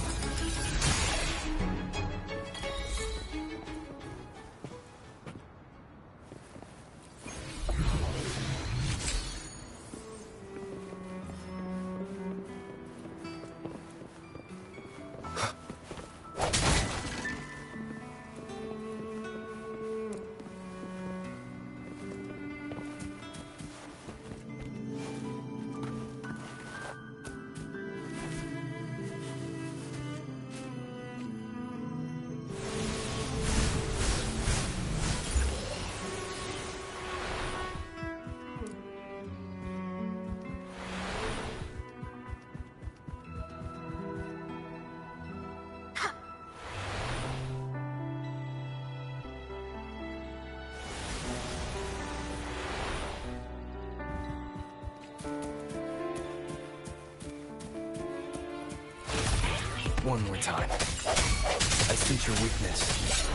One more time. I sense your weakness.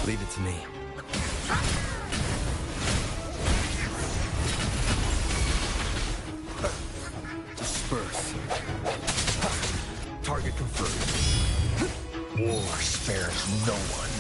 Leave it to me. Disperse. Target confirmed. War spares no one.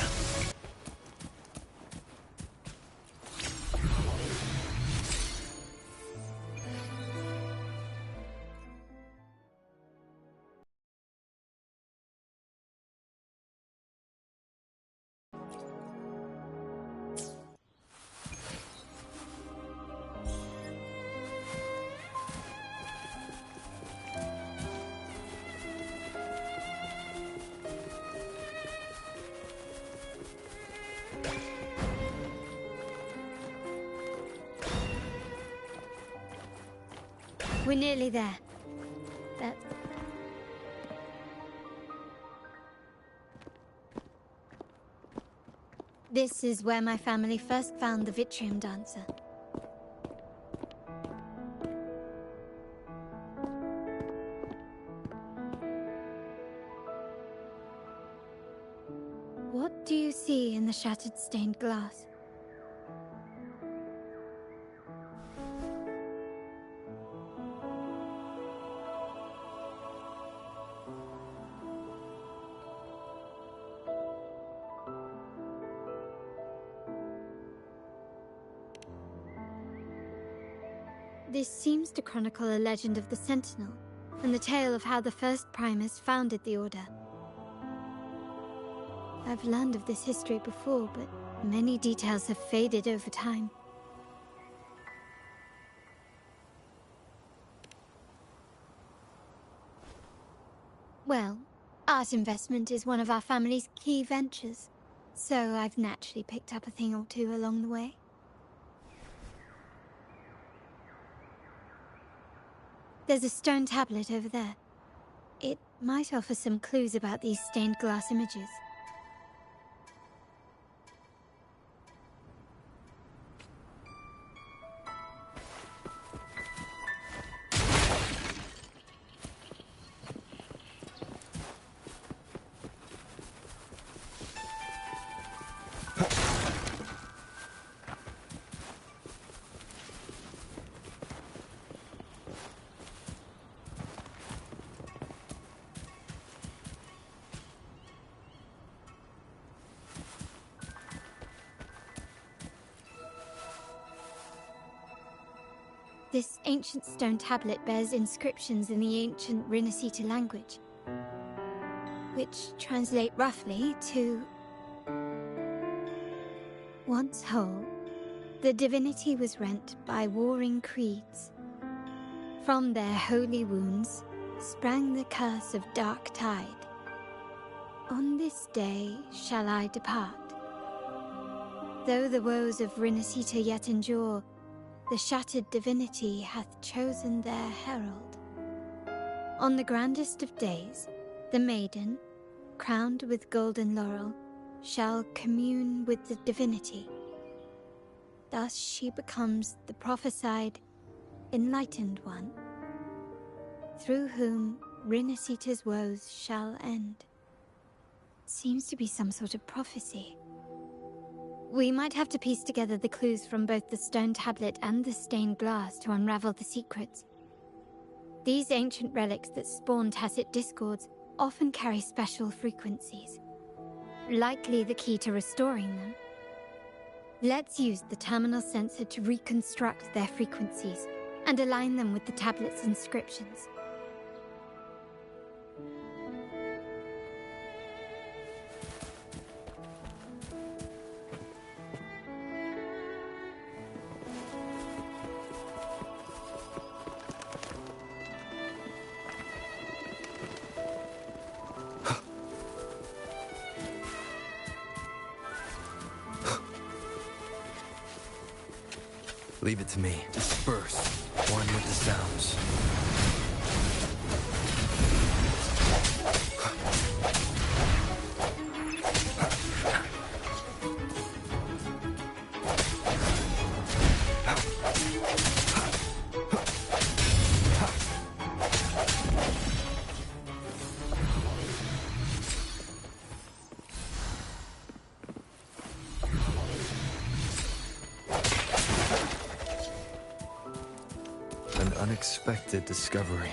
We're nearly there. This is where my family first found the Vitrium Dancer. What do you see in the shattered stained glass? This seems to chronicle a legend of the Sentinel, and the tale of how the first Primus founded the Order. I've learned of this history before, but many details have faded over time. Well, art investment is one of our family's key ventures, so I've naturally picked up a thing or two along the way. There's a stone tablet over there. It might offer some clues about these stained glass images. This ancient stone tablet bears inscriptions in the ancient Rinascita language, which translate roughly to... Once whole, the divinity was rent by warring creeds. From their holy wounds sprang the curse of dark tide. On this day shall I depart. Though the woes of Rinascita yet endure, the shattered divinity hath chosen their herald. On the grandest of days, the maiden, crowned with golden laurel, shall commune with the divinity. Thus she becomes the prophesied, enlightened one, through whom Rinascita's woes shall end. Seems to be some sort of prophecy. We might have to piece together the clues from both the stone tablet and the stained glass to unravel the secrets. These ancient relics that spawn tacit discords often carry special frequencies, likely the key to restoring them. Let's use the terminal sensor to reconstruct their frequencies and align them with the tablet's inscriptions. Leave it to me. Disperse. One with the sounds. An unexpected discovery.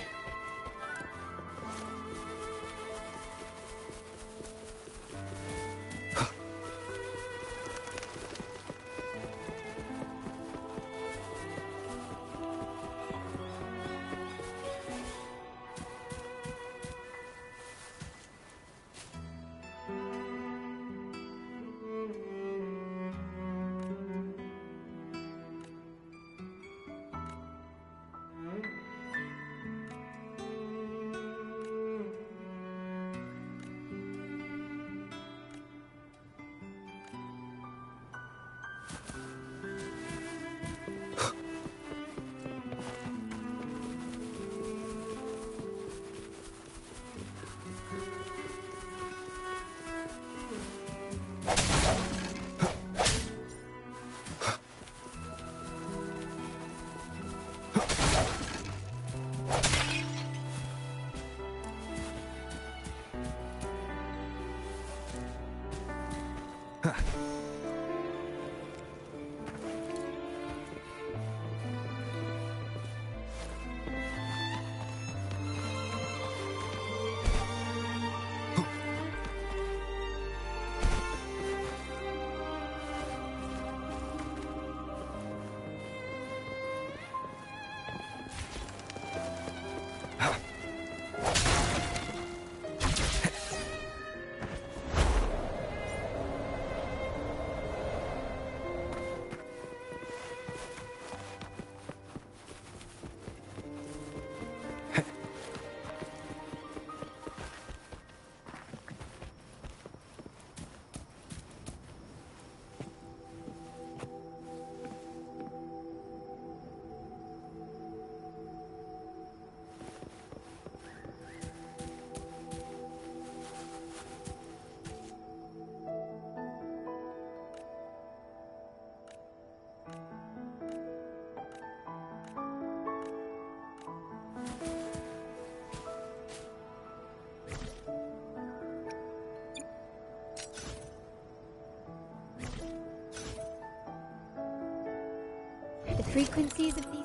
The frequencies of these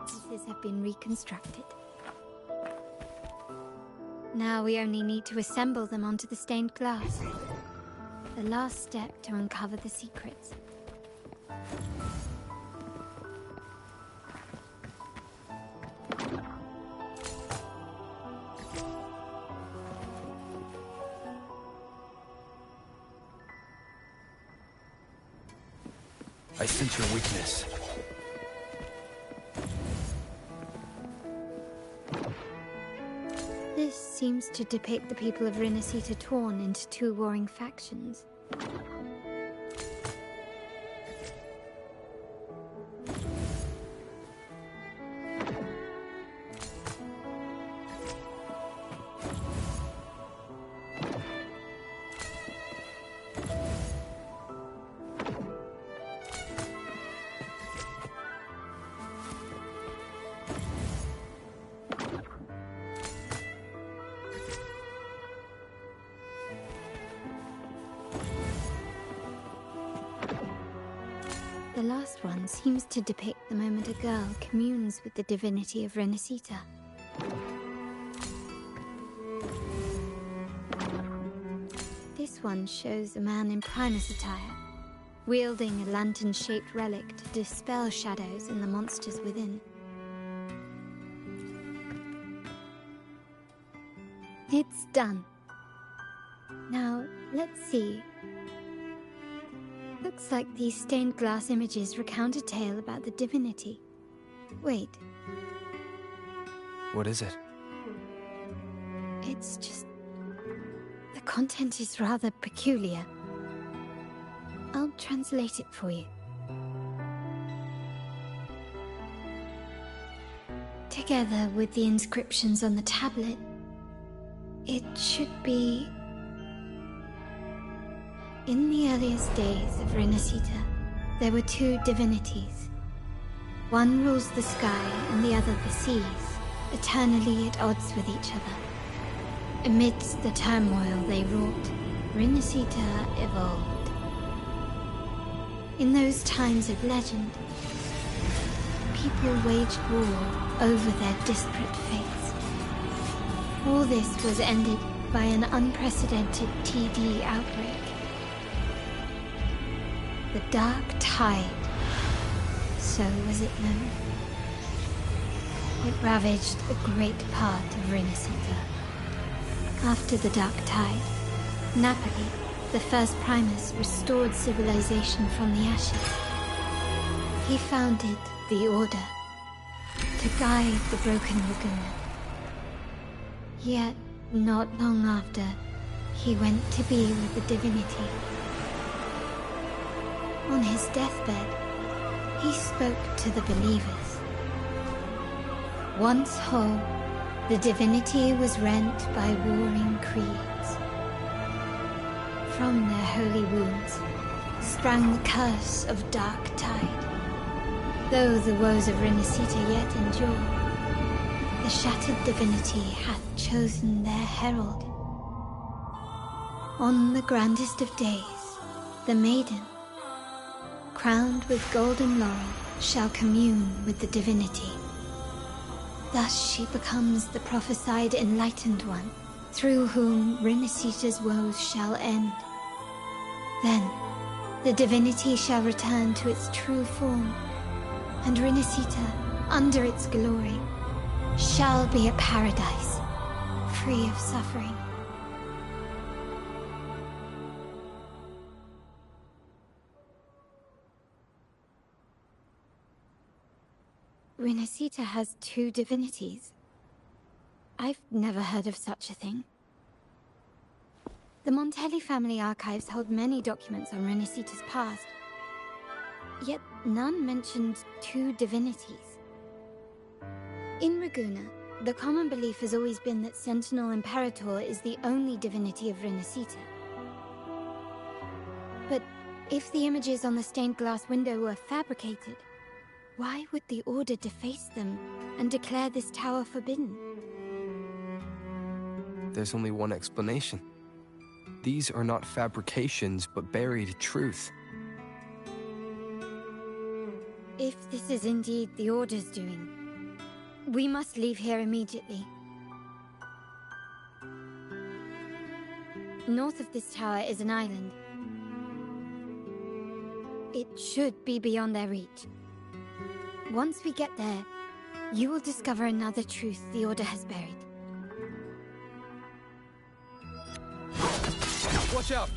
pieces have been reconstructed. Now we only need to assemble them onto the stained glass. The last step to uncover the secrets. I sense your weakness. This seems to depict the people of Rinascita torn into two warring factions. The last one seems to depict the moment a girl communes with the divinity of Rinascita. This one shows a man in Primus attire, wielding a lantern-shaped relic to dispel shadows and the monsters within. It's done. Now, let's see. Looks like these stained glass images recount a tale about the divinity. Wait. What is it? It's just... the content is rather peculiar. I'll translate it for you. Together with the inscriptions on the tablet, it should be... In the earliest days of Renacita, there were two divinities. One rules the sky and the other the seas, eternally at odds with each other. Amidst the turmoil they wrought, Renacita evolved. In those times of legend, people waged war over their disparate fates. All this was ended by an unprecedented TD outbreak. The Dark Tide, so was it known. It ravaged a great part of Renacita. After the Dark Tide, Napoli, the first Primus, restored civilization from the ashes. He founded the Order to guide the broken Laguna. Yet, not long after, he went to be with the divinity. On his deathbed, he spoke to the believers. Once whole, the divinity was rent by warring creeds. From their holy wounds sprang the curse of Dark Tide. Though the woes of Renacita yet endure, the shattered divinity hath chosen their herald. On the grandest of days, the maiden, crowned with golden laurel, shall commune with the divinity. Thus she becomes the prophesied enlightened one, through whom Renacita's woes shall end. Then, the divinity shall return to its true form, and Renacita, under its glory, shall be a paradise, free of suffering. Renacita has two divinities. I've never heard of such a thing. The Montelli family archives hold many documents on Renacita's past, yet none mentioned two divinities. In Ragusa, the common belief has always been that Sentinel Imperator is the only divinity of Renacita. But if the images on the stained glass window were fabricated, why would the Order deface them and declare this tower forbidden? There's only one explanation. These are not fabrications, but buried truth. If this is indeed the Order's doing, we must leave here immediately. North of this tower is an island. It should be beyond their reach. Once we get there, you will discover another truth the Order has buried. Watch out!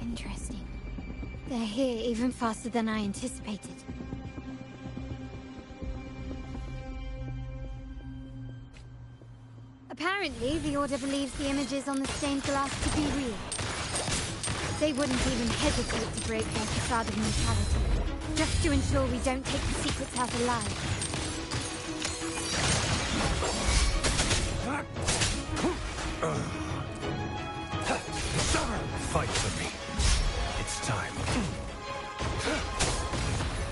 Interesting. They're here even faster than I anticipated. Apparently, the Order believes the images on the stained glass to be real. They wouldn't even hesitate to break their facade of neutrality, just to ensure we don't take the secrets out alive. Fight for me. It's time.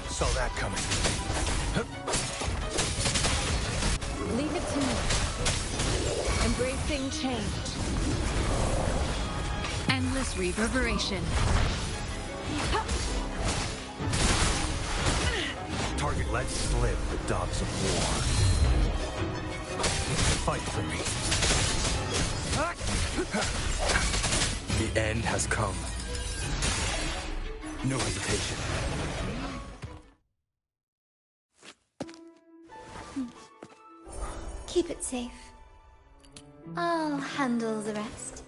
Saw that coming. Leave it to me. Embracing change. Endless reverberation. Target let slip the dogs of war. Fight for me. The end has come. No hesitation. Keep it safe. I'll handle the rest.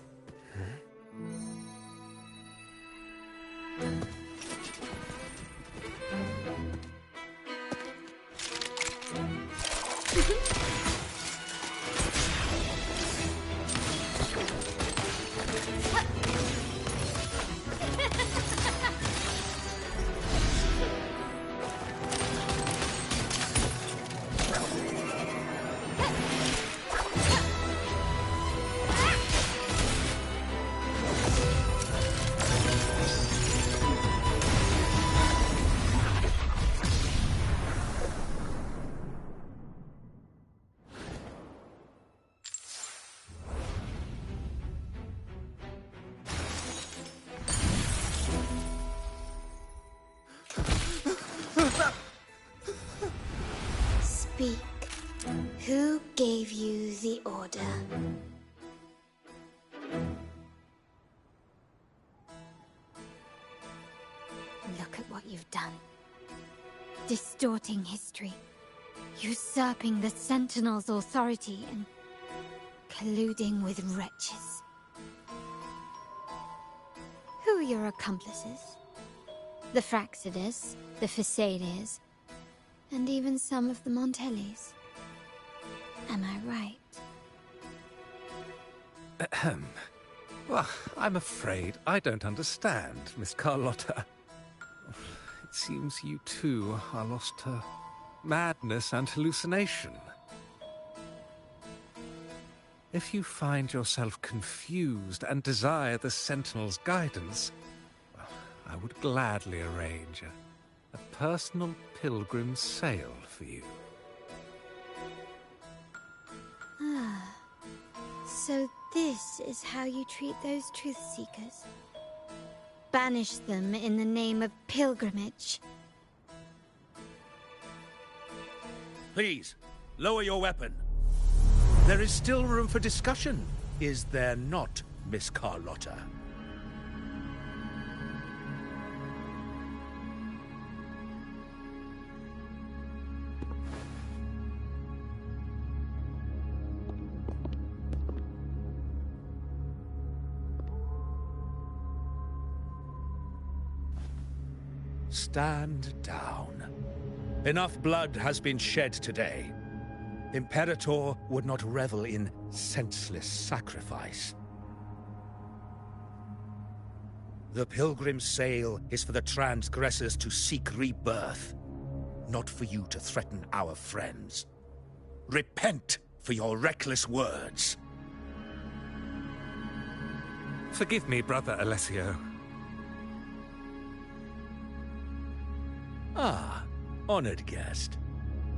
Speak. Who gave you the order? Look at what you've done. Distorting history. Usurping the Sentinel's authority and colluding with wretches. Who are your accomplices? The Fraxidus, the Phisalias, and even some of the Montellis. Am I right? Ahem. Well, I'm afraid I don't understand, Miss Carlotta. It seems you too are lost to madness and hallucination. If you find yourself confused and desire the Sentinel's guidance, well, I would gladly arrange a personal pilgrim sail for you. Ah, so this is how you treat those truth seekers. Banish them in the name of pilgrimage. Please, lower your weapon. There is still room for discussion, is there not, Miss Carlotta? Stand down. Enough blood has been shed today. Imperator would not revel in senseless sacrifice. The pilgrim's sail is for the transgressors to seek rebirth, not for you to threaten our friends. Repent for your reckless words. Forgive me, Brother Alessio. Ah, honored guest.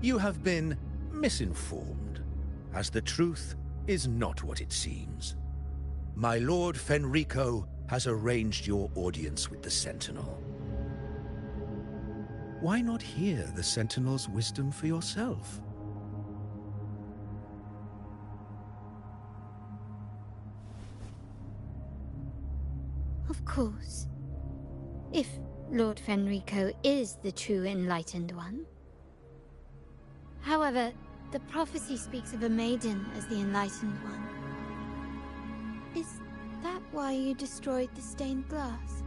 You have been misinformed, as the truth is not what it seems. My Lord Fenrico has arranged your audience with the Sentinel. Why not hear the Sentinel's wisdom for yourself? Of course. If Lord Fenrico is the true Enlightened One. However, the prophecy speaks of a maiden as the Enlightened One. Is that why you destroyed the stained glass?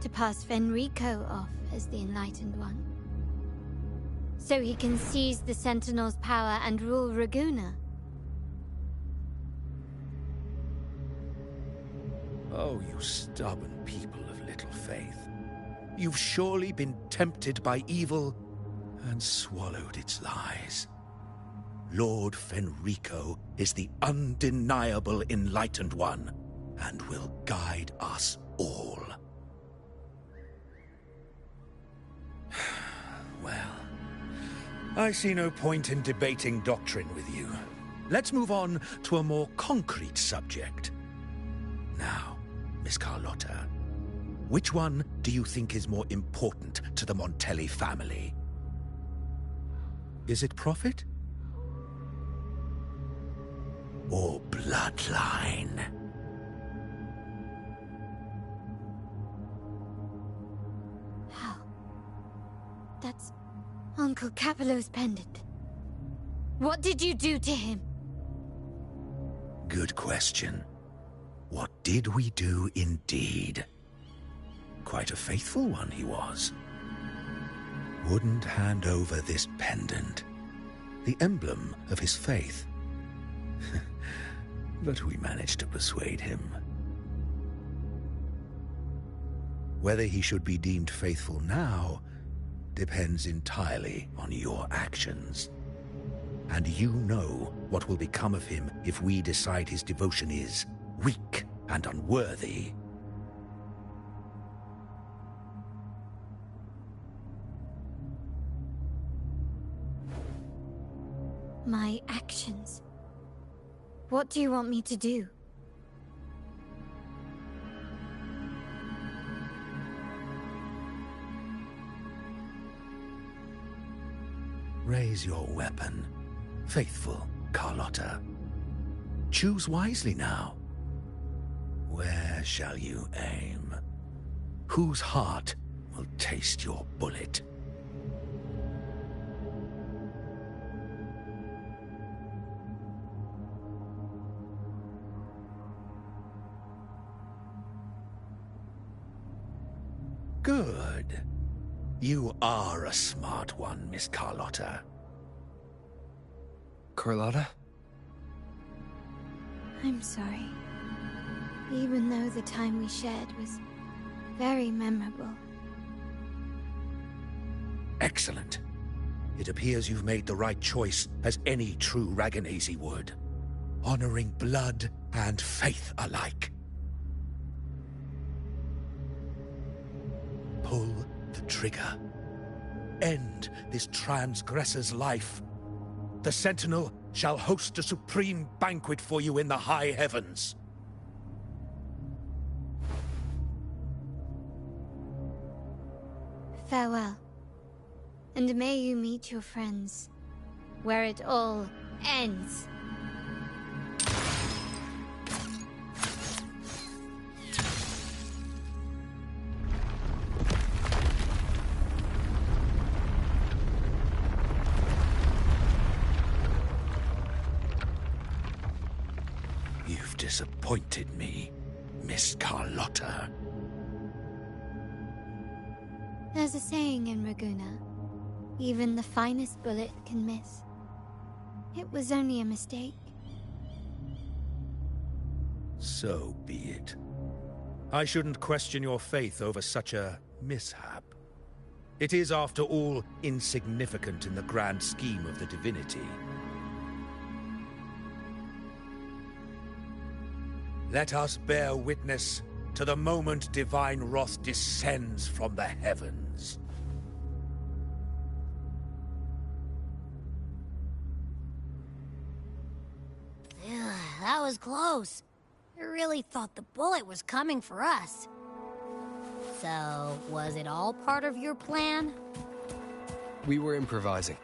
To pass Fenrico off as the Enlightened One? So he can seize the Sentinel's power and rule Raguna? Oh, you stubborn people of little faith. You've surely been tempted by evil and swallowed its lies. Lord Fenrico is the undeniable Enlightened One, and will guide us all. Well, I see no point in debating doctrine with you. Let's move on to a more concrete subject. Now, Miss Carlotta. Which one do you think is more important to the Montelli family? Is it profit? Or bloodline? How? That's Uncle Capello's pendant. What did you do to him? Good question. What did we do indeed? Quite a faithful one he was. Wouldn't hand over this pendant, the emblem of his faith. But we managed to persuade him. Whether he should be deemed faithful now depends entirely on your actions. And you know what will become of him if we decide his devotion is weak and unworthy. My actions. What do you want me to do? Raise your weapon, faithful Carlotta. Choose wisely now. Where shall you aim? Whose heart will taste your bullet? Good. You are a smart one, Miss Carlotta. Carlotta? I'm sorry. Even though the time we shared was very memorable. Excellent. It appears you've made the right choice, as any true Ragganese would. Honoring blood and faith alike. Pull the trigger. End this transgressor's life. The Sentinel shall host a supreme banquet for you in the high heavens. Farewell. And may you meet your friends, where it all ends. You've disappointed me, Miss Carlotta. There's a saying in Raguna, even the finest bullet can miss. It was only a mistake. So be it. I shouldn't question your faith over such a mishap. It is, after all, insignificant in the grand scheme of the divinity. Let us bear witness to the moment divine wrath descends from the heavens. That was close. I really thought the bullet was coming for us. So, was it all part of your plan? We were improvising.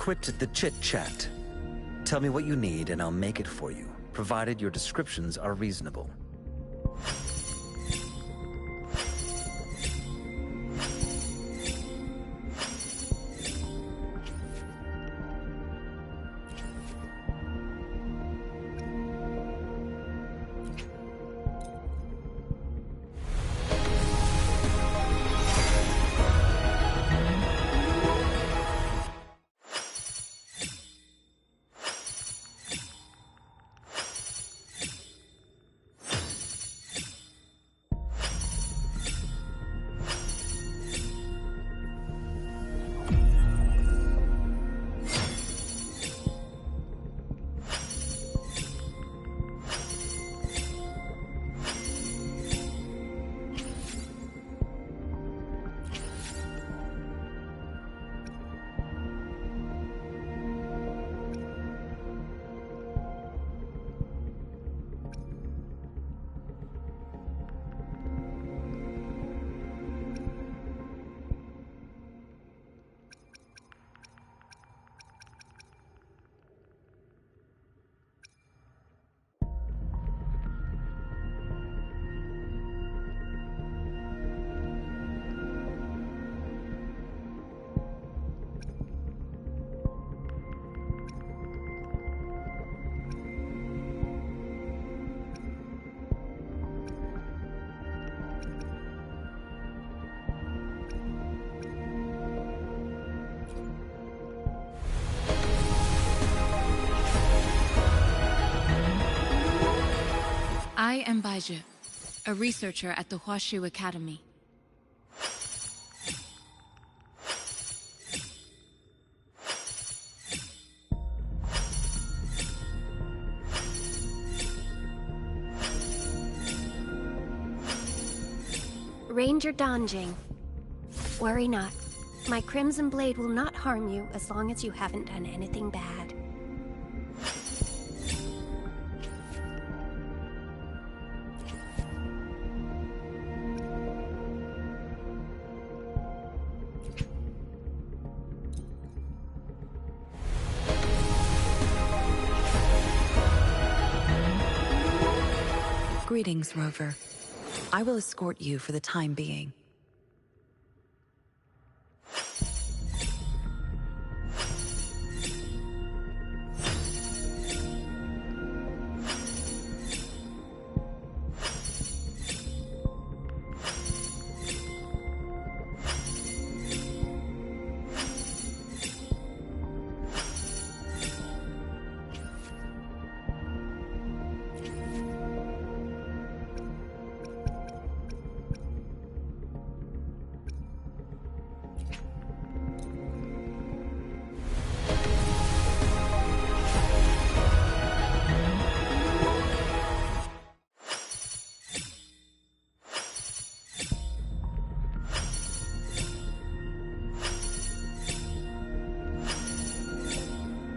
Quit the chit-chat. Tell me what you need and I'll make it for you, provided your descriptions are reasonable. I am Baizhi, a researcher at the Huashu Academy. Ranger Danjing. Worry not. My Crimson Blade will not harm you as long as you haven't done anything bad. Greetings, Rover. I will escort you for the time being.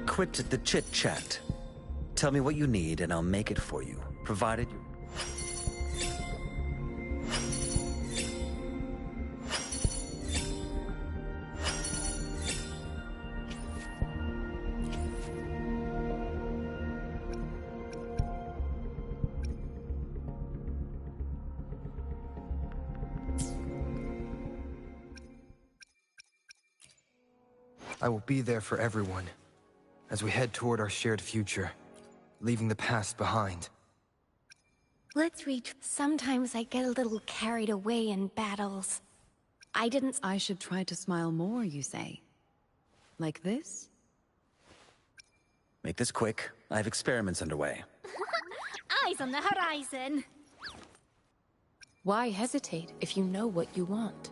Quit the chit-chat. Tell me what you need and I'll make it for you, provided you... I will be there for everyone, as we head toward our shared future, leaving the past behind. Let's reach. Sometimes I get a little carried away in battles. I should try to smile more, you say? Like this? Make this quick. I have experiments underway. Eyes on the horizon! Why hesitate if you know what you want?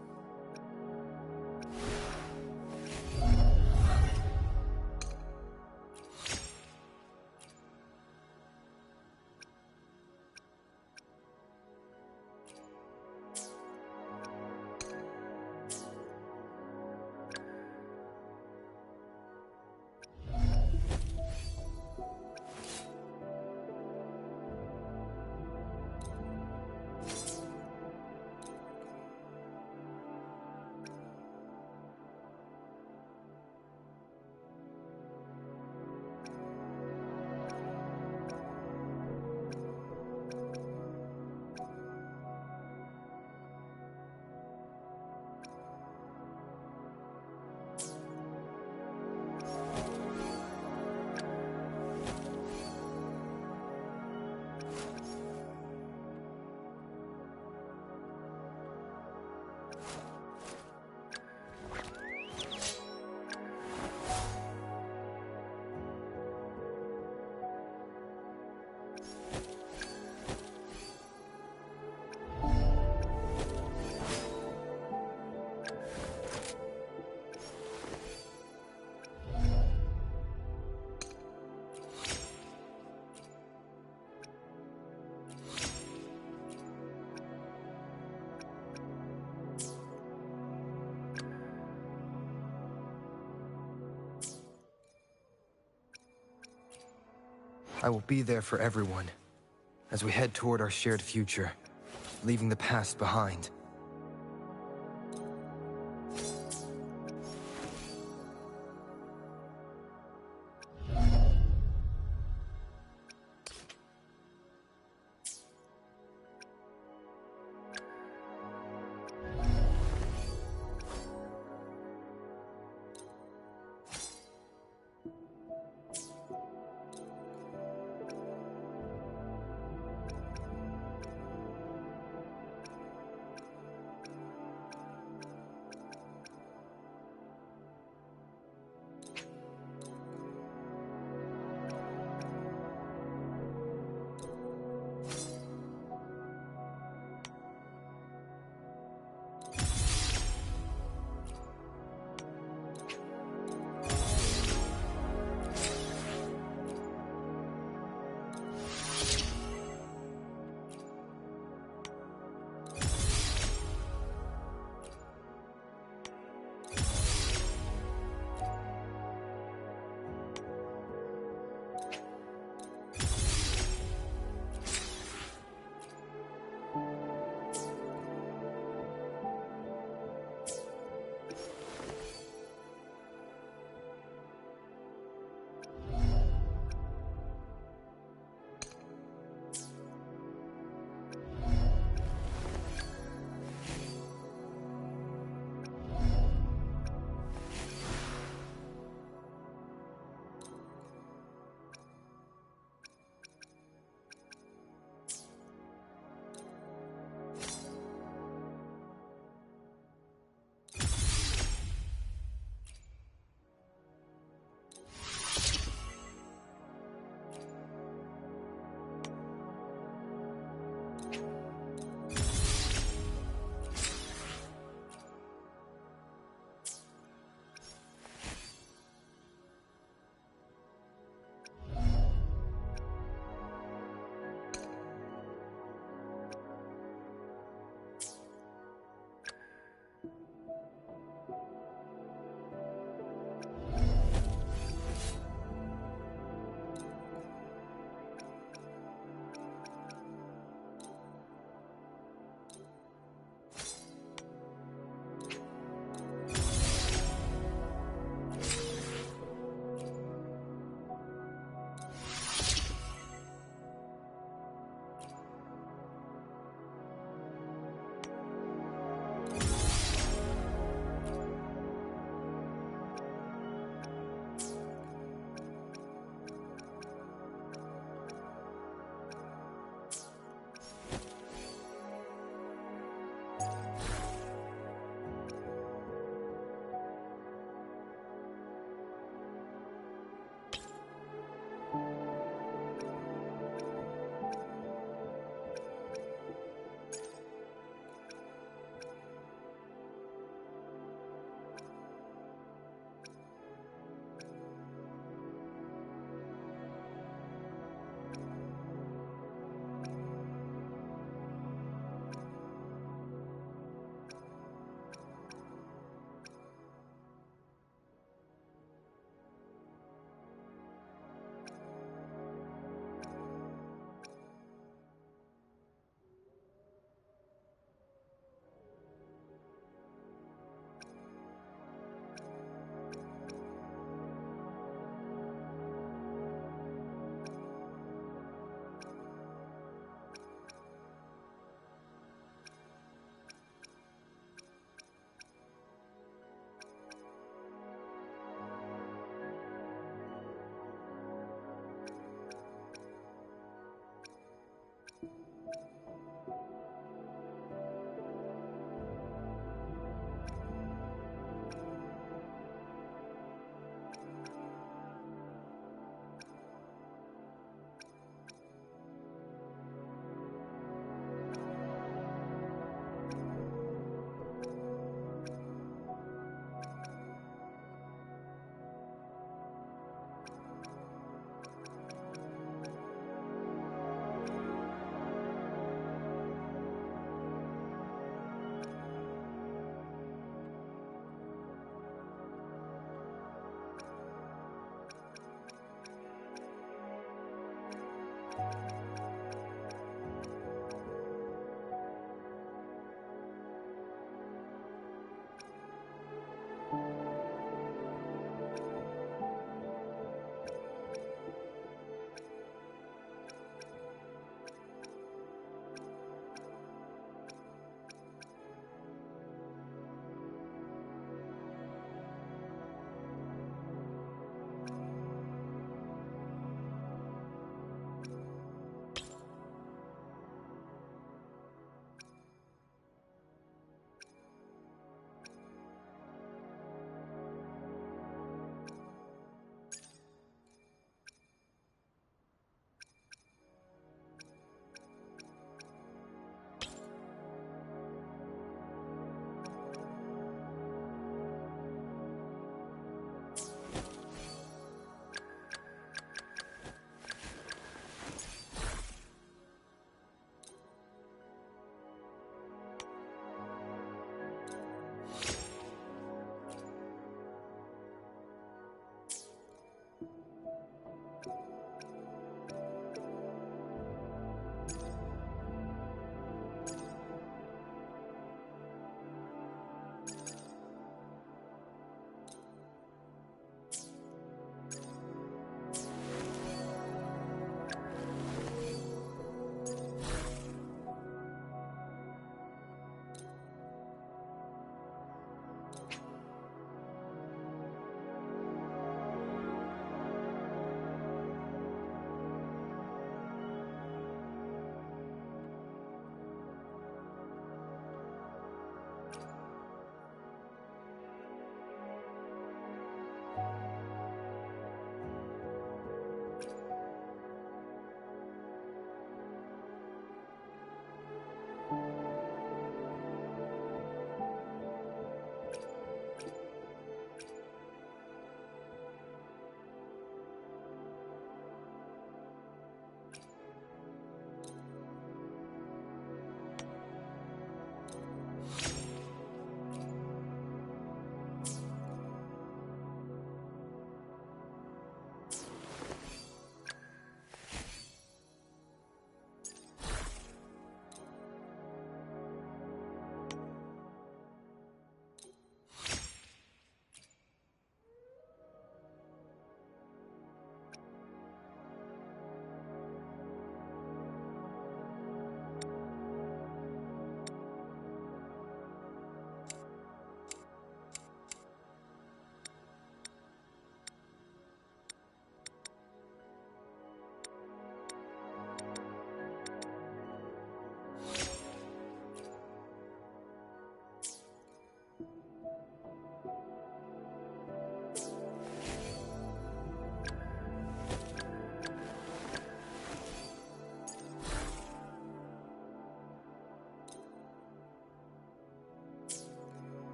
I will be there for everyone as we head toward our shared future, leaving the past behind.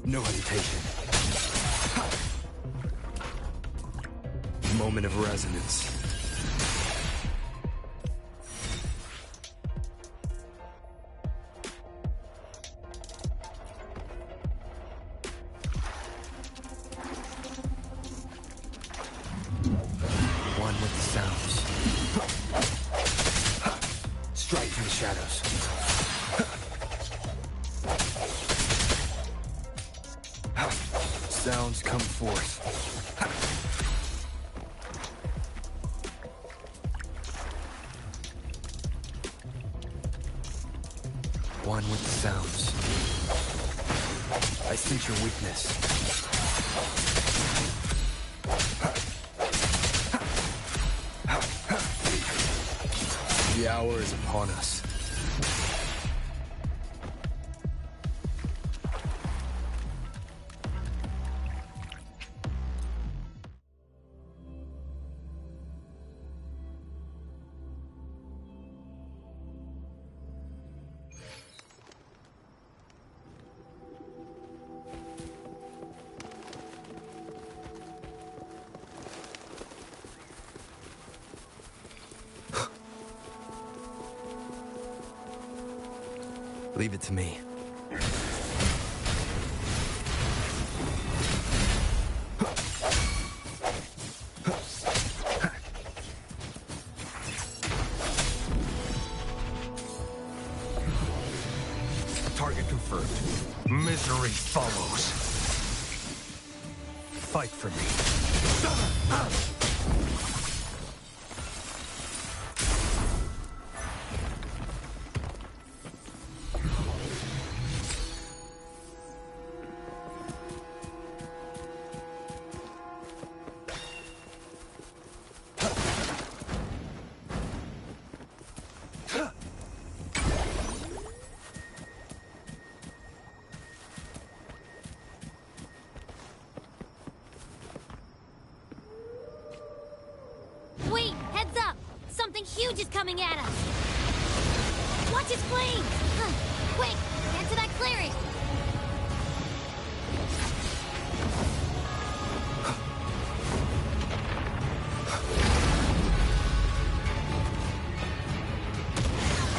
No hesitation. Moment of resonance. One with the sounds. Strike through the shadows. Sounds come forth. One with the sounds. I sense your weakness. The hour is upon us. Leave it to me. Target confirmed. Misery follows. Fight for me. Wait, heads up! Something huge is coming at us! Watch its flames! Quick, get to that clearing!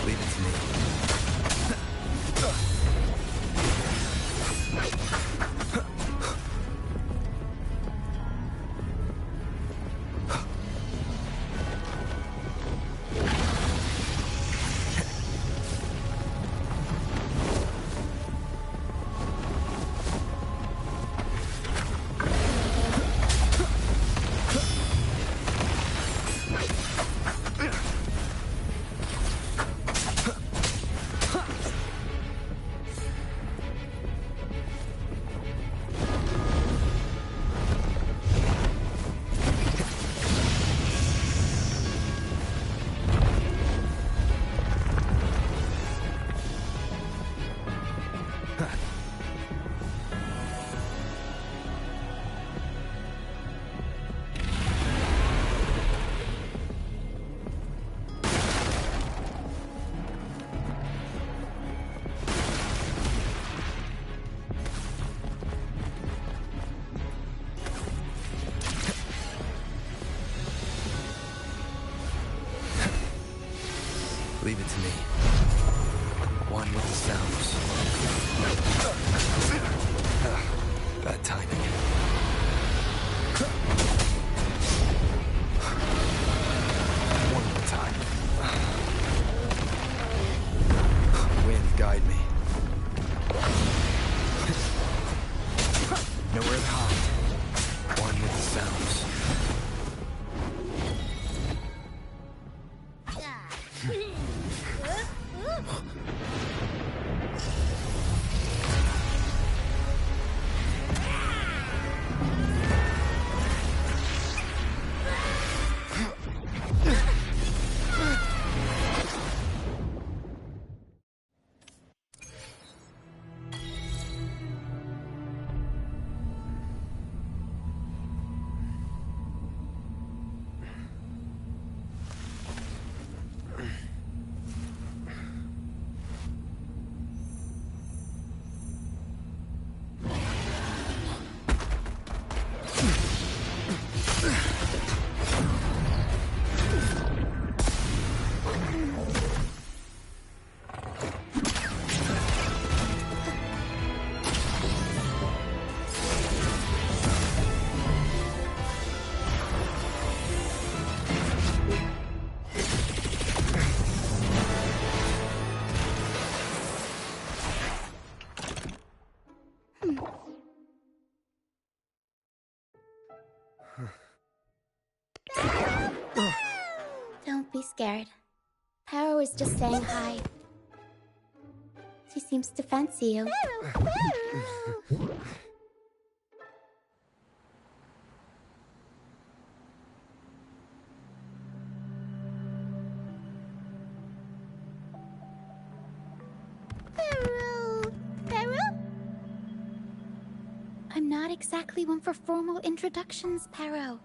Leave it to me. Leave it to me. One with the sounds. Bad timing. One more time. Wind, guide me. Nowhere to hide. One with the sounds. be scared. Paro is just saying hi. She seems to fancy you. I'm not exactly one for formal introductions, Paro.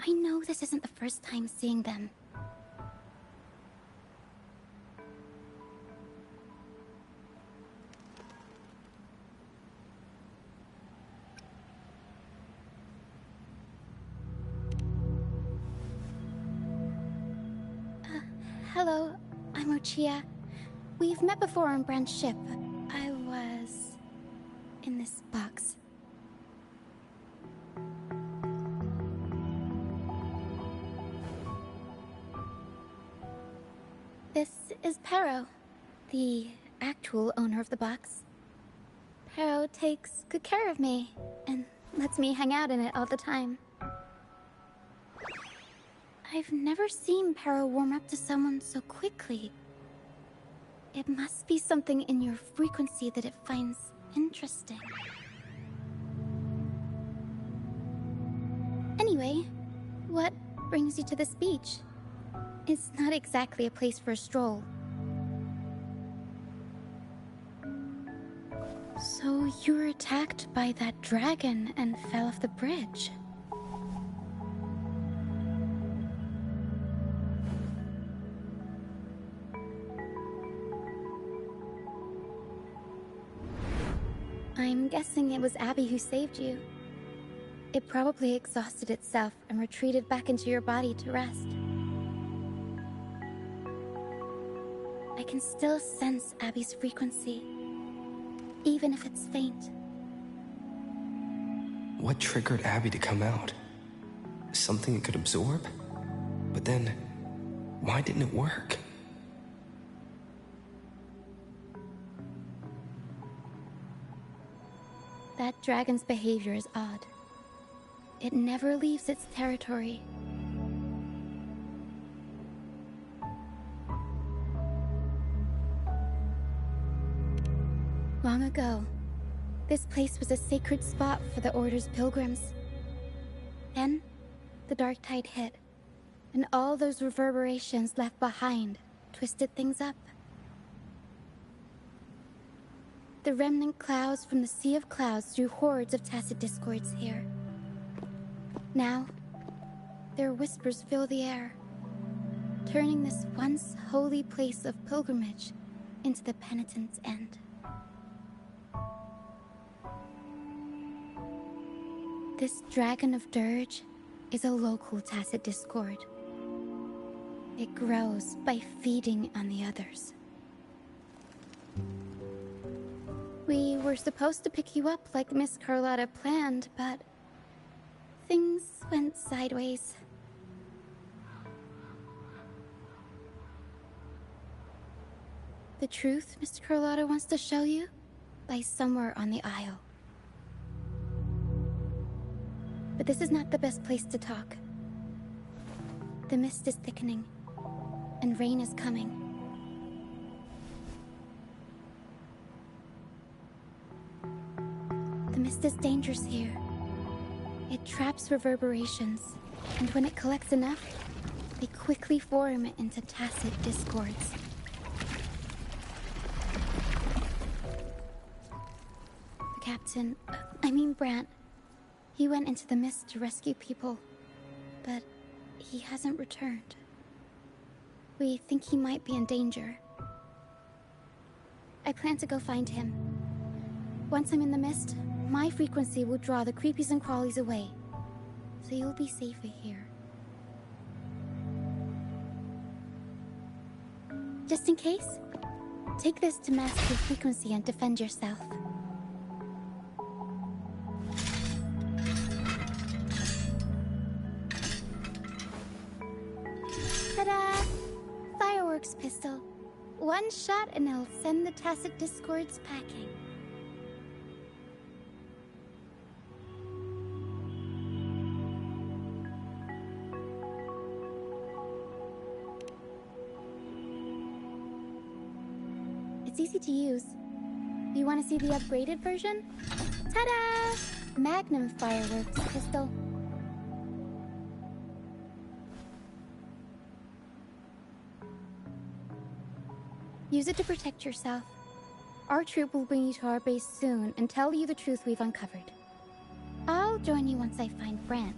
I know this isn't the first time seeing them. Hello, I'm Ochia. We've met before on Brand's ship. I was in this box. This is Paro, the actual owner of the box. Paro takes good care of me and lets me hang out in it all the time. I've never seen Paro warm up to someone so quickly. It must be something in your frequency that it finds interesting. Anyway, what brings you to this beach? It's not exactly a place for a stroll. So you were attacked by that dragon and fell off the bridge. I'm guessing it was Abby who saved you. It probably exhausted itself and retreated back into your body to rest. I can still sense Abby's frequency, even if it's faint. What triggered Abby to come out? Something it could absorb? But then, why didn't it work? That dragon's behavior is odd. It never leaves its territory. Long ago, this place was a sacred spot for the Order's pilgrims. Then, the Dark Tide hit, and all those reverberations left behind twisted things up. The remnant clouds from the Sea of Clouds drew hordes of tacit discords here. Now, their whispers fill the air, turning this once holy place of pilgrimage into the penitent's end. This Dragon of Dirge is a local tacit discord. It grows by feeding on the others. We were supposed to pick you up like Miss Carlotta planned, but things went sideways. The truth Miss Carlotta wants to show you lies somewhere on the Isle. But this is not the best place to talk. The mist is thickening, and rain is coming. The mist is dangerous here. It traps reverberations, and when it collects enough, they quickly form into tacit discords. The captain, Brant, he went into the mist to rescue people, but he hasn't returned. We think he might be in danger. I plan to go find him. Once I'm in the mist, my frequency will draw the creepies and crawlies away, so you'll be safer here. Just in case, take this to mask your frequency and defend yourself. pistol. One shot and it'll send the Tacit Discords packing. It's easy to use. You want to see the upgraded version? Ta-da! Magnum fireworks pistol. Use it to protect yourself. Our troop will bring you to our base soon and tell you the truth we've uncovered. I'll join you once I find Brant.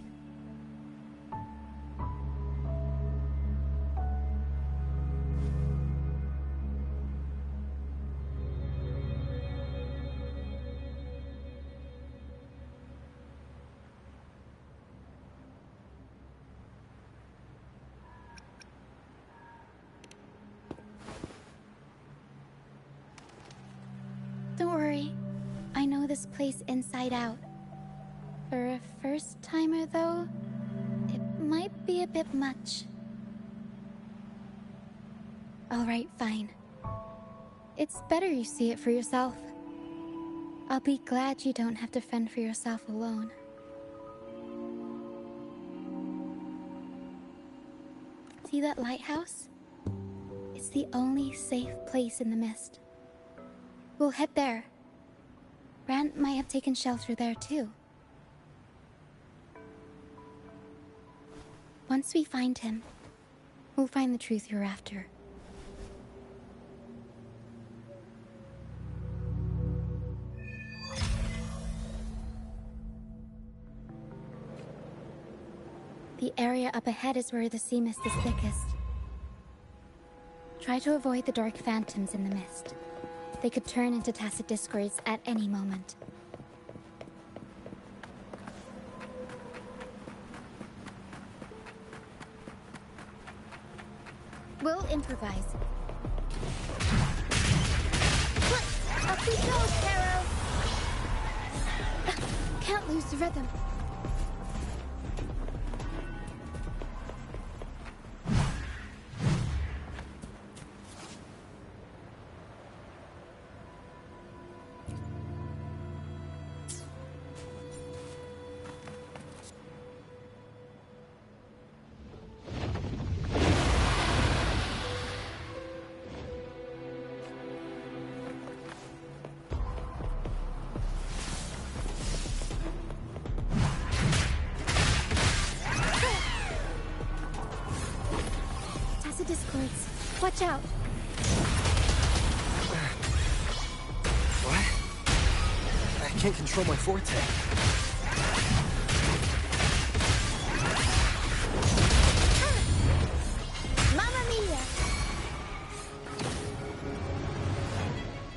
Don't worry. I know this place inside out. For a first-timer, though, it might be a bit much. Alright, fine. It's better you see it for yourself. I'll be glad you don't have to fend for yourself alone. See that lighthouse? It's the only safe place in the mist. We'll head there. Brant might have taken shelter there too. Once we find him, we'll find the truth you're after. The area up ahead is where the sea mist is thickest. Try to avoid the dark phantoms in the mist. They could turn into Tacit Discords at any moment. We'll improvise. Up we go, Sparrow! Can't lose the rhythm. Discords. Watch out! What? I can't control my forte. Mamma mia!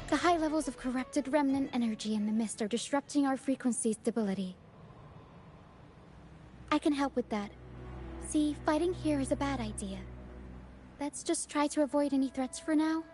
The high levels of corrupted remnant energy in the mist are disrupting our frequency stability. I can help with that. See, fighting here is a bad idea. Let's just try to avoid any threats for now.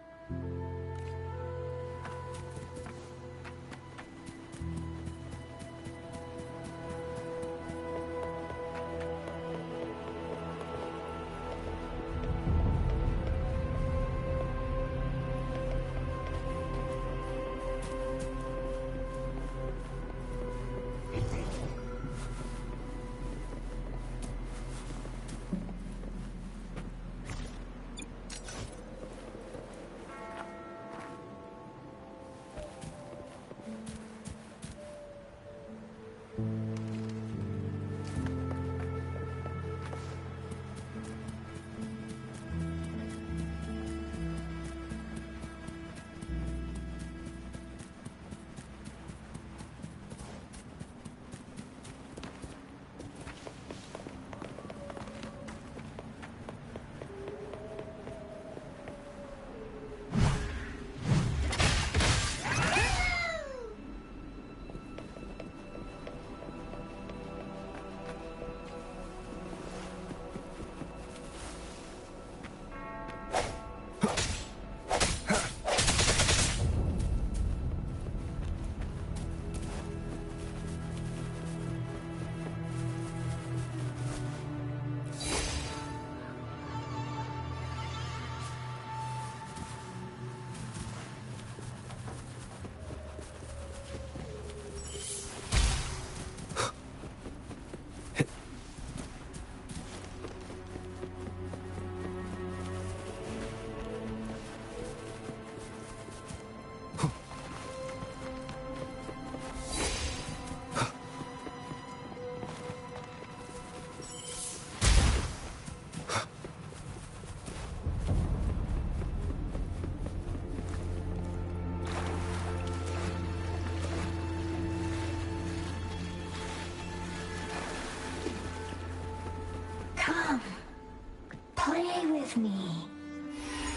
with me.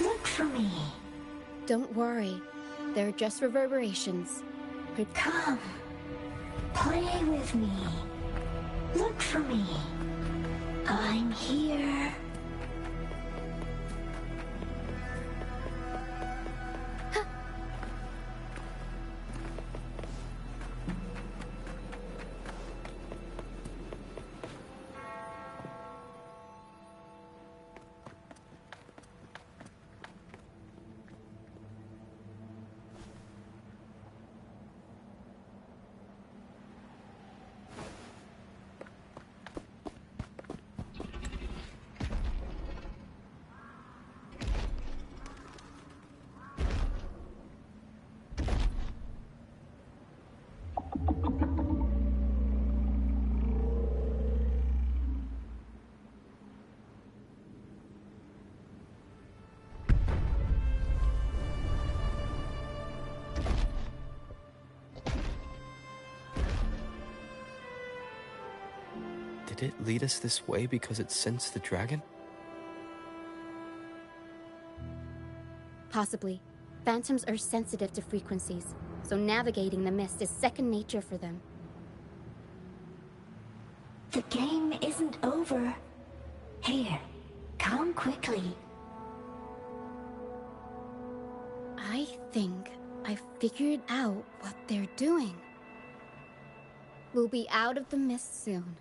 Look for me. Don't worry. They're just reverberations. Come. Play with me. Look for me. I'm here. Did it lead us this way because it sensed the dragon? Possibly. Phantoms are sensitive to frequencies, so navigating the mist is second nature for them. The game isn't over. Here, come quickly. I think I figured out what they're doing. We'll be out of the mist soon.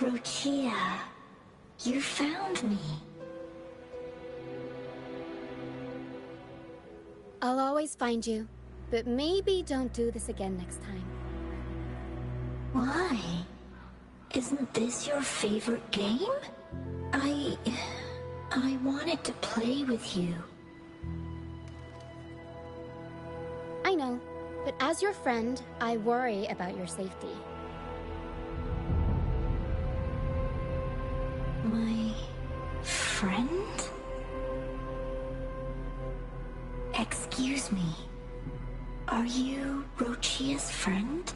Rochia, you found me. I'll always find you, but maybe don't do this again next time. Why? Isn't this your favorite game? I wanted to play with you. I know, but as your friend, I worry about your safety. My friend? Excuse me. Are you Rochia's friend?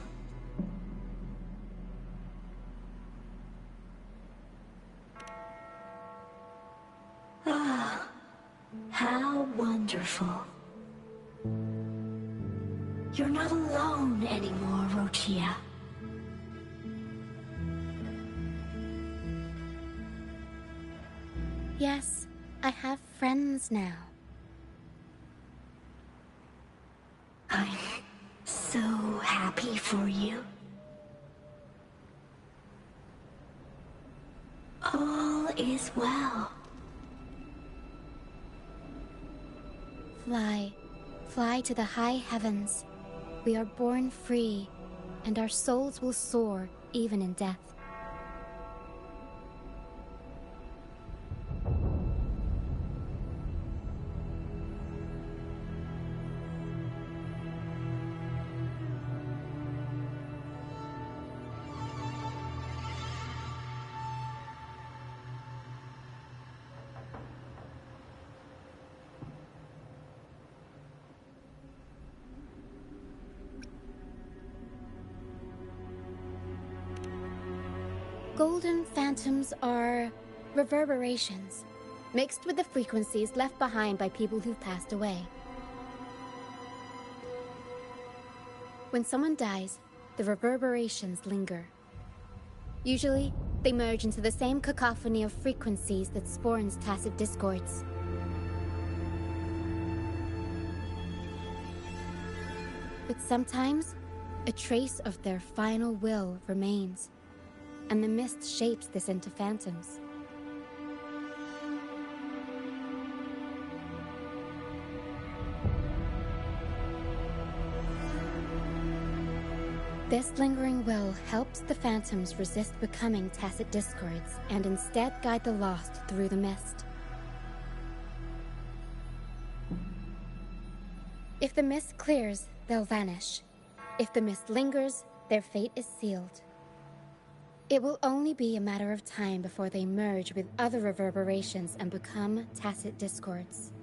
Ah, how wonderful. You're not alone anymore, Rochia. Yes, I have friends now. I'm so happy for you. All is well. Fly. Fly to the high heavens. We are born free, and our souls will soar even in death. Golden phantoms are reverberations, mixed with the frequencies left behind by people who've passed away. When someone dies, the reverberations linger. Usually, they merge into the same cacophony of frequencies that spawns tacit discords. But sometimes, A trace of their final will remains, and the mist shapes this into phantoms. This lingering will helps the phantoms resist becoming tacit discords and instead guide the lost through the mist. If the mist clears, they'll vanish. If the mist lingers, their fate is sealed. It will only be a matter of time before they merge with other reverberations and become tacit discords.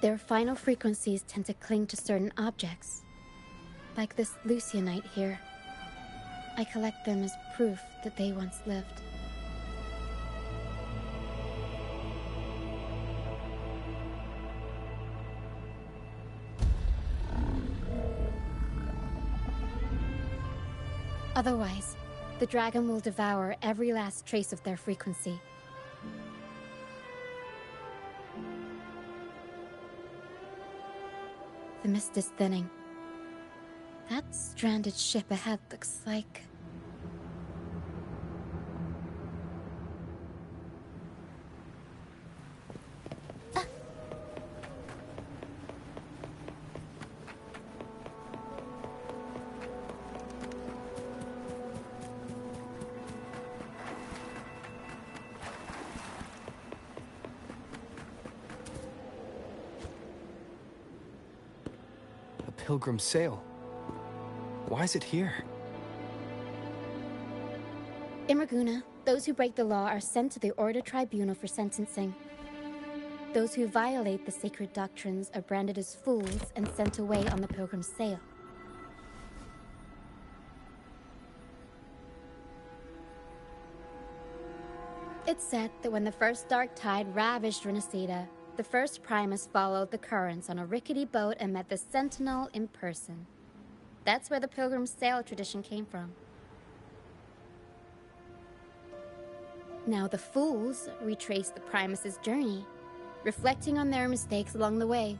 Their final frequencies tend to cling to certain objects, like this Lucianite here. I collect them as proof that they once lived. Otherwise, the dragon will devour every last trace of their frequency. The mist is thinning. That stranded ship ahead looks like... Pilgrim sail. Why is it here? In Raguna, those who break the law are sent to the Order Tribunal for sentencing. Those who violate the sacred doctrines are branded as fools and sent away on the Pilgrim sail. It's said that when the first dark tide ravaged Renacida, the first Primus followed the currents on a rickety boat and met the Sentinel in person. That's where the Pilgrim sail tradition came from. Now the fools retrace the Primus's journey, reflecting on their mistakes along the way.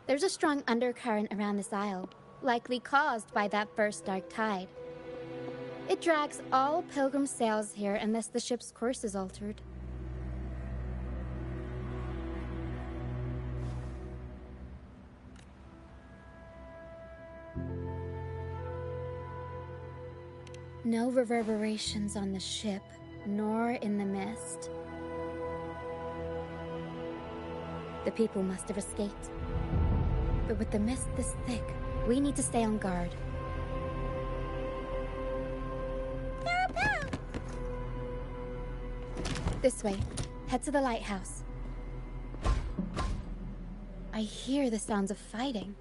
There's a strong undercurrent around this isle, likely caused by that first dark tide. It drags all Pilgrim sails here unless the ship's course is altered. No reverberations on the ship, nor in the mist. The people must have escaped. But with the mist this thick, we need to stay on guard. This way. Head to the lighthouse. I hear the sounds of fighting.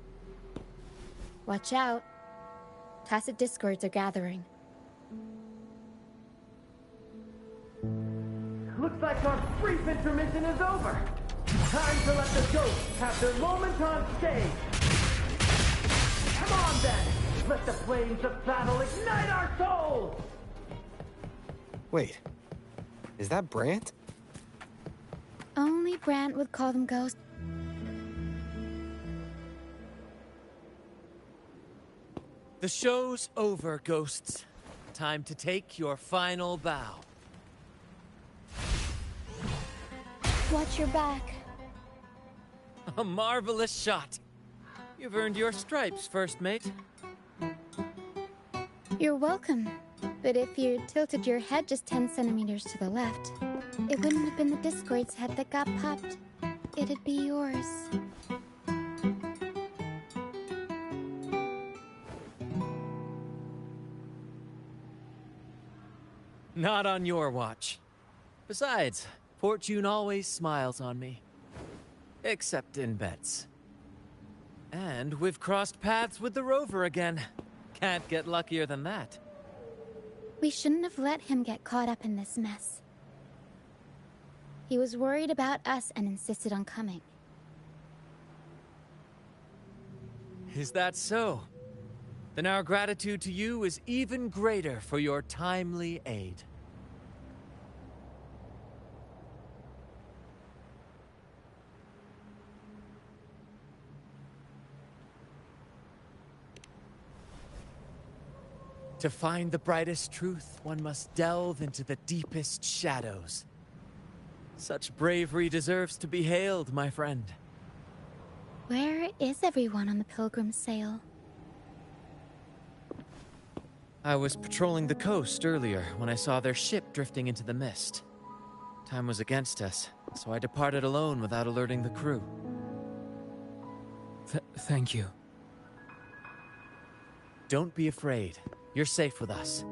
Watch out. Tacit discords are gathering. Looks like our brief intermission is over. Time to let the ghosts have their moment on stage. Come on then. Let the flames of battle ignite our souls. Wait. Is that Brant? Only Brant would call them ghosts. The show's over, ghosts. Time to take your final bow. Watch your back. A marvelous shot. You've earned your stripes, first mate. You're welcome. But if you tilted your head just 10 centimeters to the left, it wouldn't have been the Discord's head that got popped. It'd be yours. Not on your watch. Besides, fortune always smiles on me. Except in bets. And we've crossed paths with the rover again. Can't get luckier than that. We shouldn't have let him get caught up in this mess. He was worried about us and insisted on coming. Is that so? Then our gratitude to you is even greater for your timely aid. To find the brightest truth, one must delve into the deepest shadows. Such bravery deserves to be hailed, my friend. Where is everyone on the Pilgrim's Sail? I was patrolling the coast earlier when I saw their ship drifting into the mist. Time was against us, so I departed alone without alerting the crew. Thank you. Don't be afraid. You're safe with us.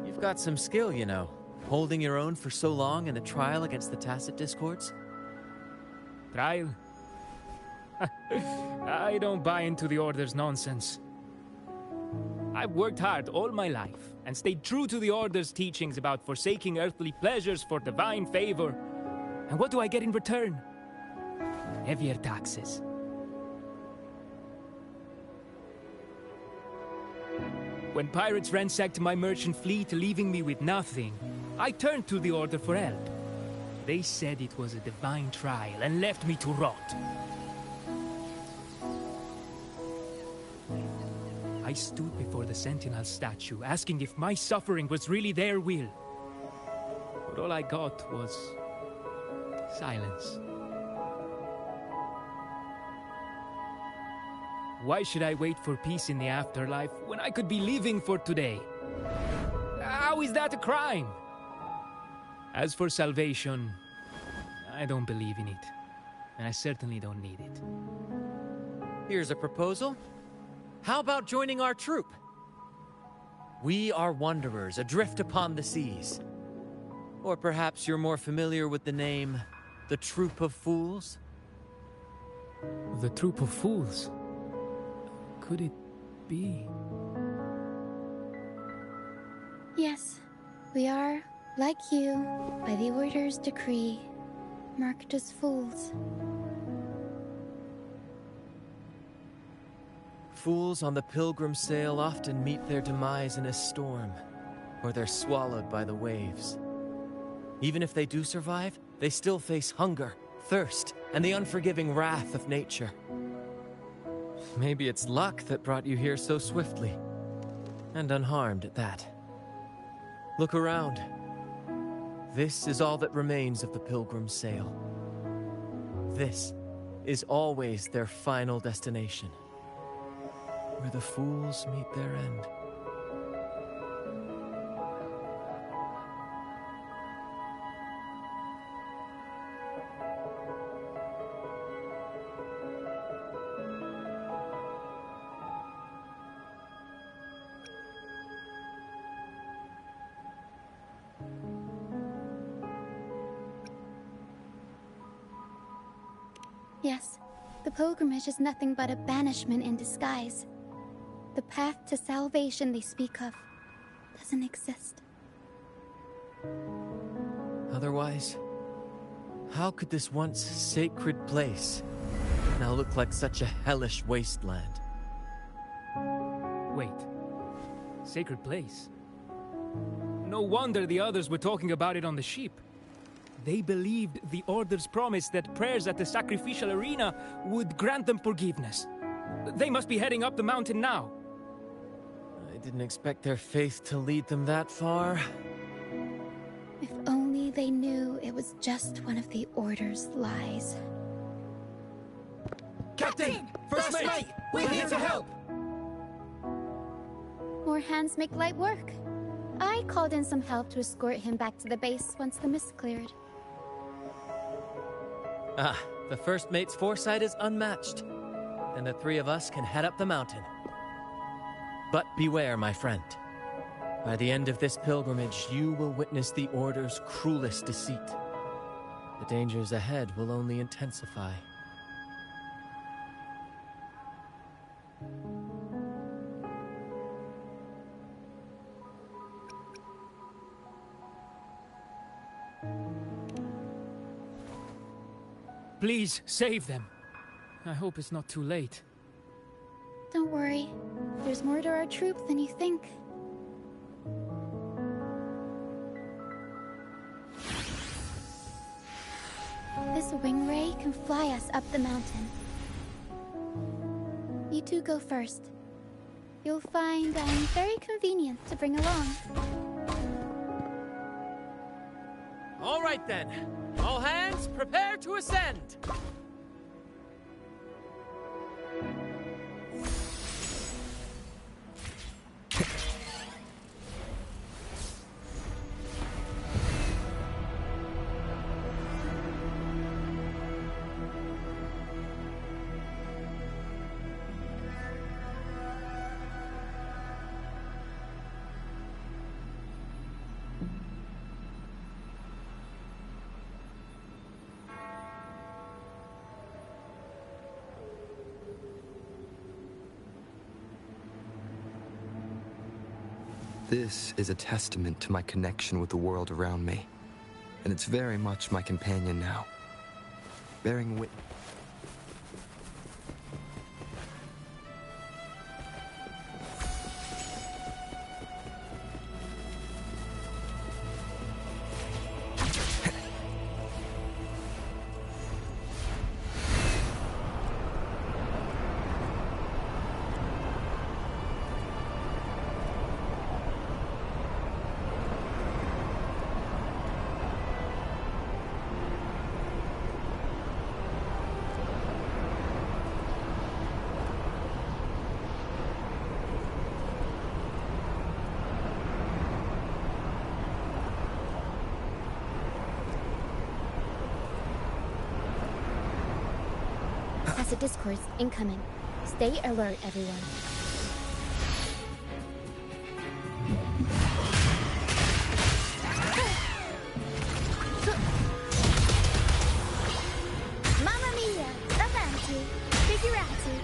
You've got some skill, you know, holding your own for so long in a trial against the Tacit Discords. Trial? I don't buy into the Order's nonsense. I've worked hard all my life and stayed true to the Order's teachings about forsaking earthly pleasures for divine favor. And what do I get in return? Heavier taxes. When pirates ransacked my merchant fleet, leaving me with nothing, I turned to the Order for help. They said it was a divine trial and left me to rot. I stood before the Sentinel statue, asking if my suffering was really their will. But all I got was silence. Why should I wait for peace in the afterlife when I could be living for today? How is that a crime? As for salvation, I don't believe in it. And I certainly don't need it. Here's a proposal. How about joining our troop? We are wanderers adrift upon the seas. Or perhaps you're more familiar with the name, the Troop of Fools? The Troop of Fools? Could it be? Yes, we are, like you, by the Order's decree, marked as fools. Fools on the Pilgrim Sail often meet their demise in a storm, or they're swallowed by the waves. Even if they do survive, they still face hunger, thirst, and the unforgiving wrath of nature. Maybe it's luck that brought you here so swiftly, and unharmed at that. Look around. This is all that remains of the Pilgrim's Sail. This is always their final destination, where the fools meet their end. Yes, the pilgrimage is nothing but a banishment in disguise. The path to salvation they speak of doesn't exist. Otherwise, how could this once sacred place now look like such a hellish wasteland? Wait. Sacred place? No wonder the others were talking about it on the ship. They believed the Order's promise that prayers at the sacrificial arena would grant them forgiveness. They must be heading up the mountain now. I didn't expect their faith to lead them that far. If only they knew it was just one of the Order's lies. Captain! First mate! We're here to help! More hands make light work. I called in some help to escort him back to the base once the mist cleared. Ah, the first mate's foresight is unmatched. And the three of us can head up the mountain. But beware, my friend. By the end of this pilgrimage, you will witness the Order's cruelest deceit. The dangers ahead will only intensify. Please, save them. I hope it's not too late. Don't worry. There's more to our troop than you think. This wing ray can fly us up the mountain. You two go first. You'll find I'm very convenient to bring along. All right then. All hands, prepare to ascend! This is a testament to my connection with the world around me, and it's very much my companion now, bearing witness. Tacit discourse incoming. Stay alert, everyone. Mamma mia! Avanti! Figurati!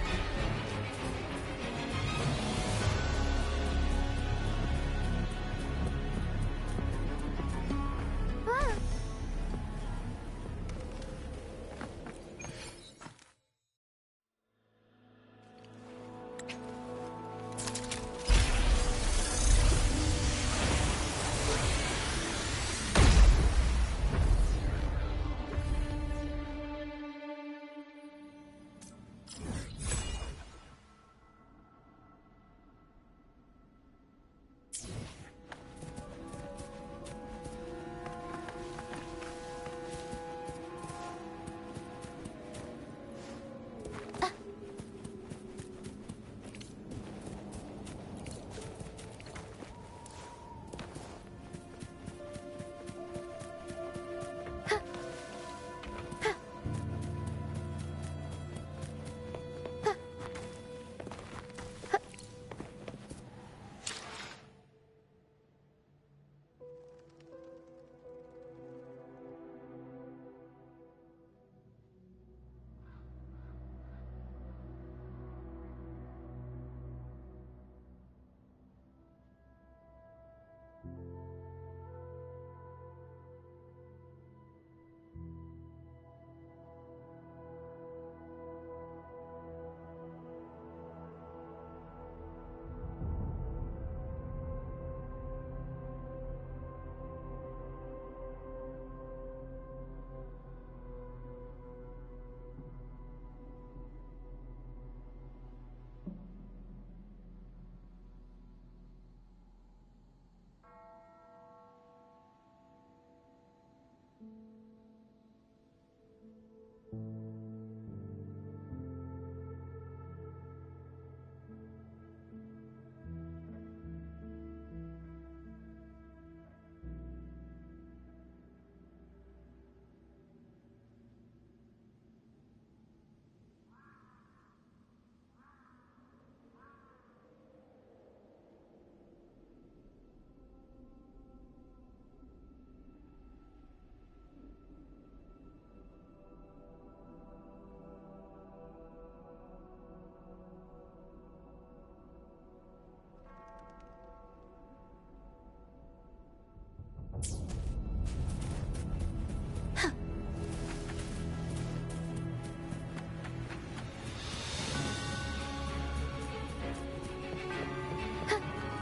Ah.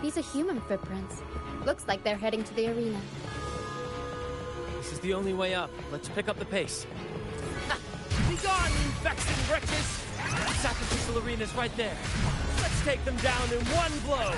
These are human footprints. Looks like they're heading to the arena. This is the only way up. Let's pick up the pace. Ha! Be gone, you vexing wretches! The sacrificial arena's right there. Let's take them down in one blow!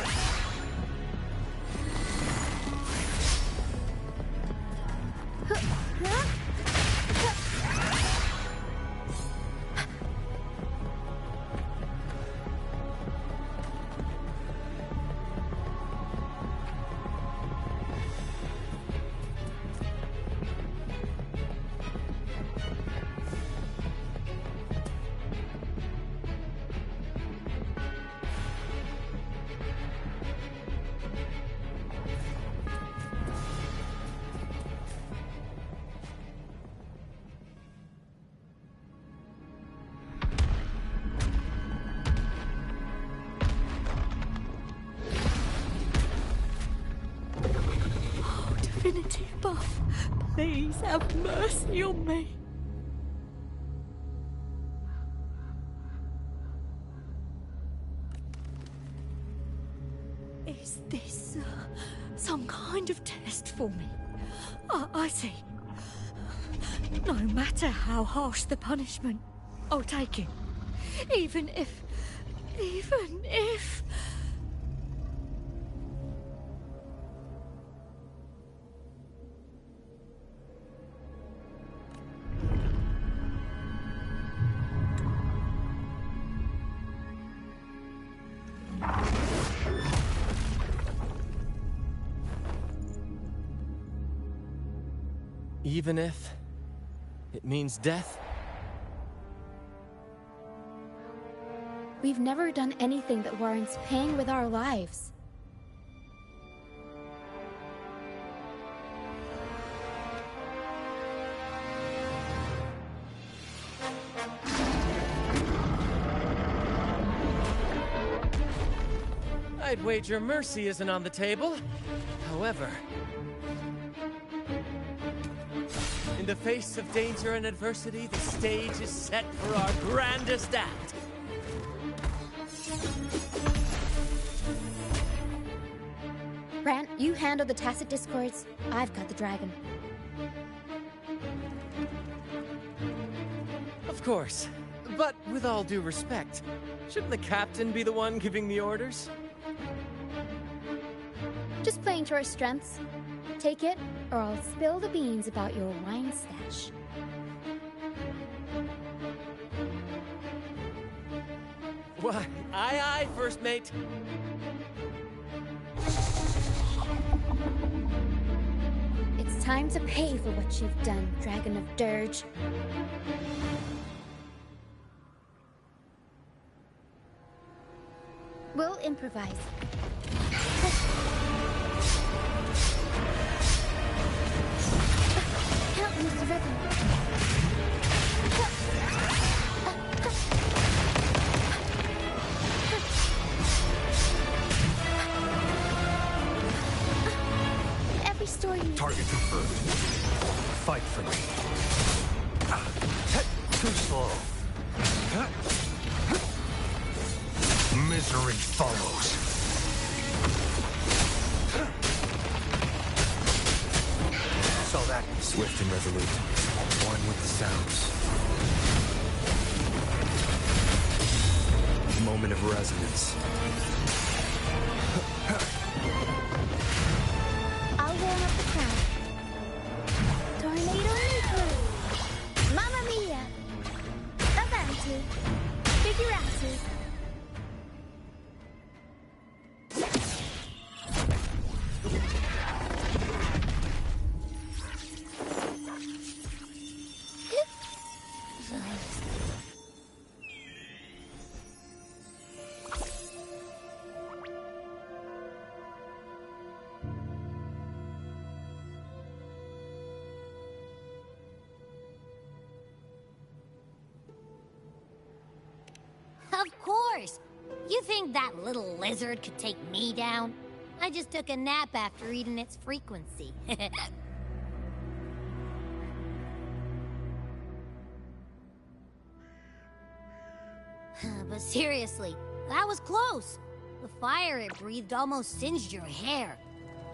Divinity above, please have mercy on me. Is this some kind of test for me? I see. No matter how harsh the punishment, I'll take it. Even if... Even if it means death? We've never done anything that warrants paying with our lives. I'd wager mercy isn't on the table. However, in the face of danger and adversity, the stage is set for our grandest act. Brant, you handle the tacit discords. I've got the dragon. Of course. But with all due respect, shouldn't the captain be the one giving the orders? Just playing to our strengths. Take it, or I'll spill the beans about your wine stash. Why, aye, first mate. It's time to pay for what you've done, Dragon of Dirge. We'll improvise. Can't lose the rhythm. Every story needs... Target confirmed. Fight for me. Too slow. Misery follows. Saw that. Swift and resolute. One with the sounds. Moment of resonance. I'll warm up the crowd. Tornado nuclear. Mamma mia. Avanti. Figurati. Of course! You think that little lizard could take me down? I just took a nap after reading its frequency. But seriously, that was close. The fire it breathed almost singed your hair.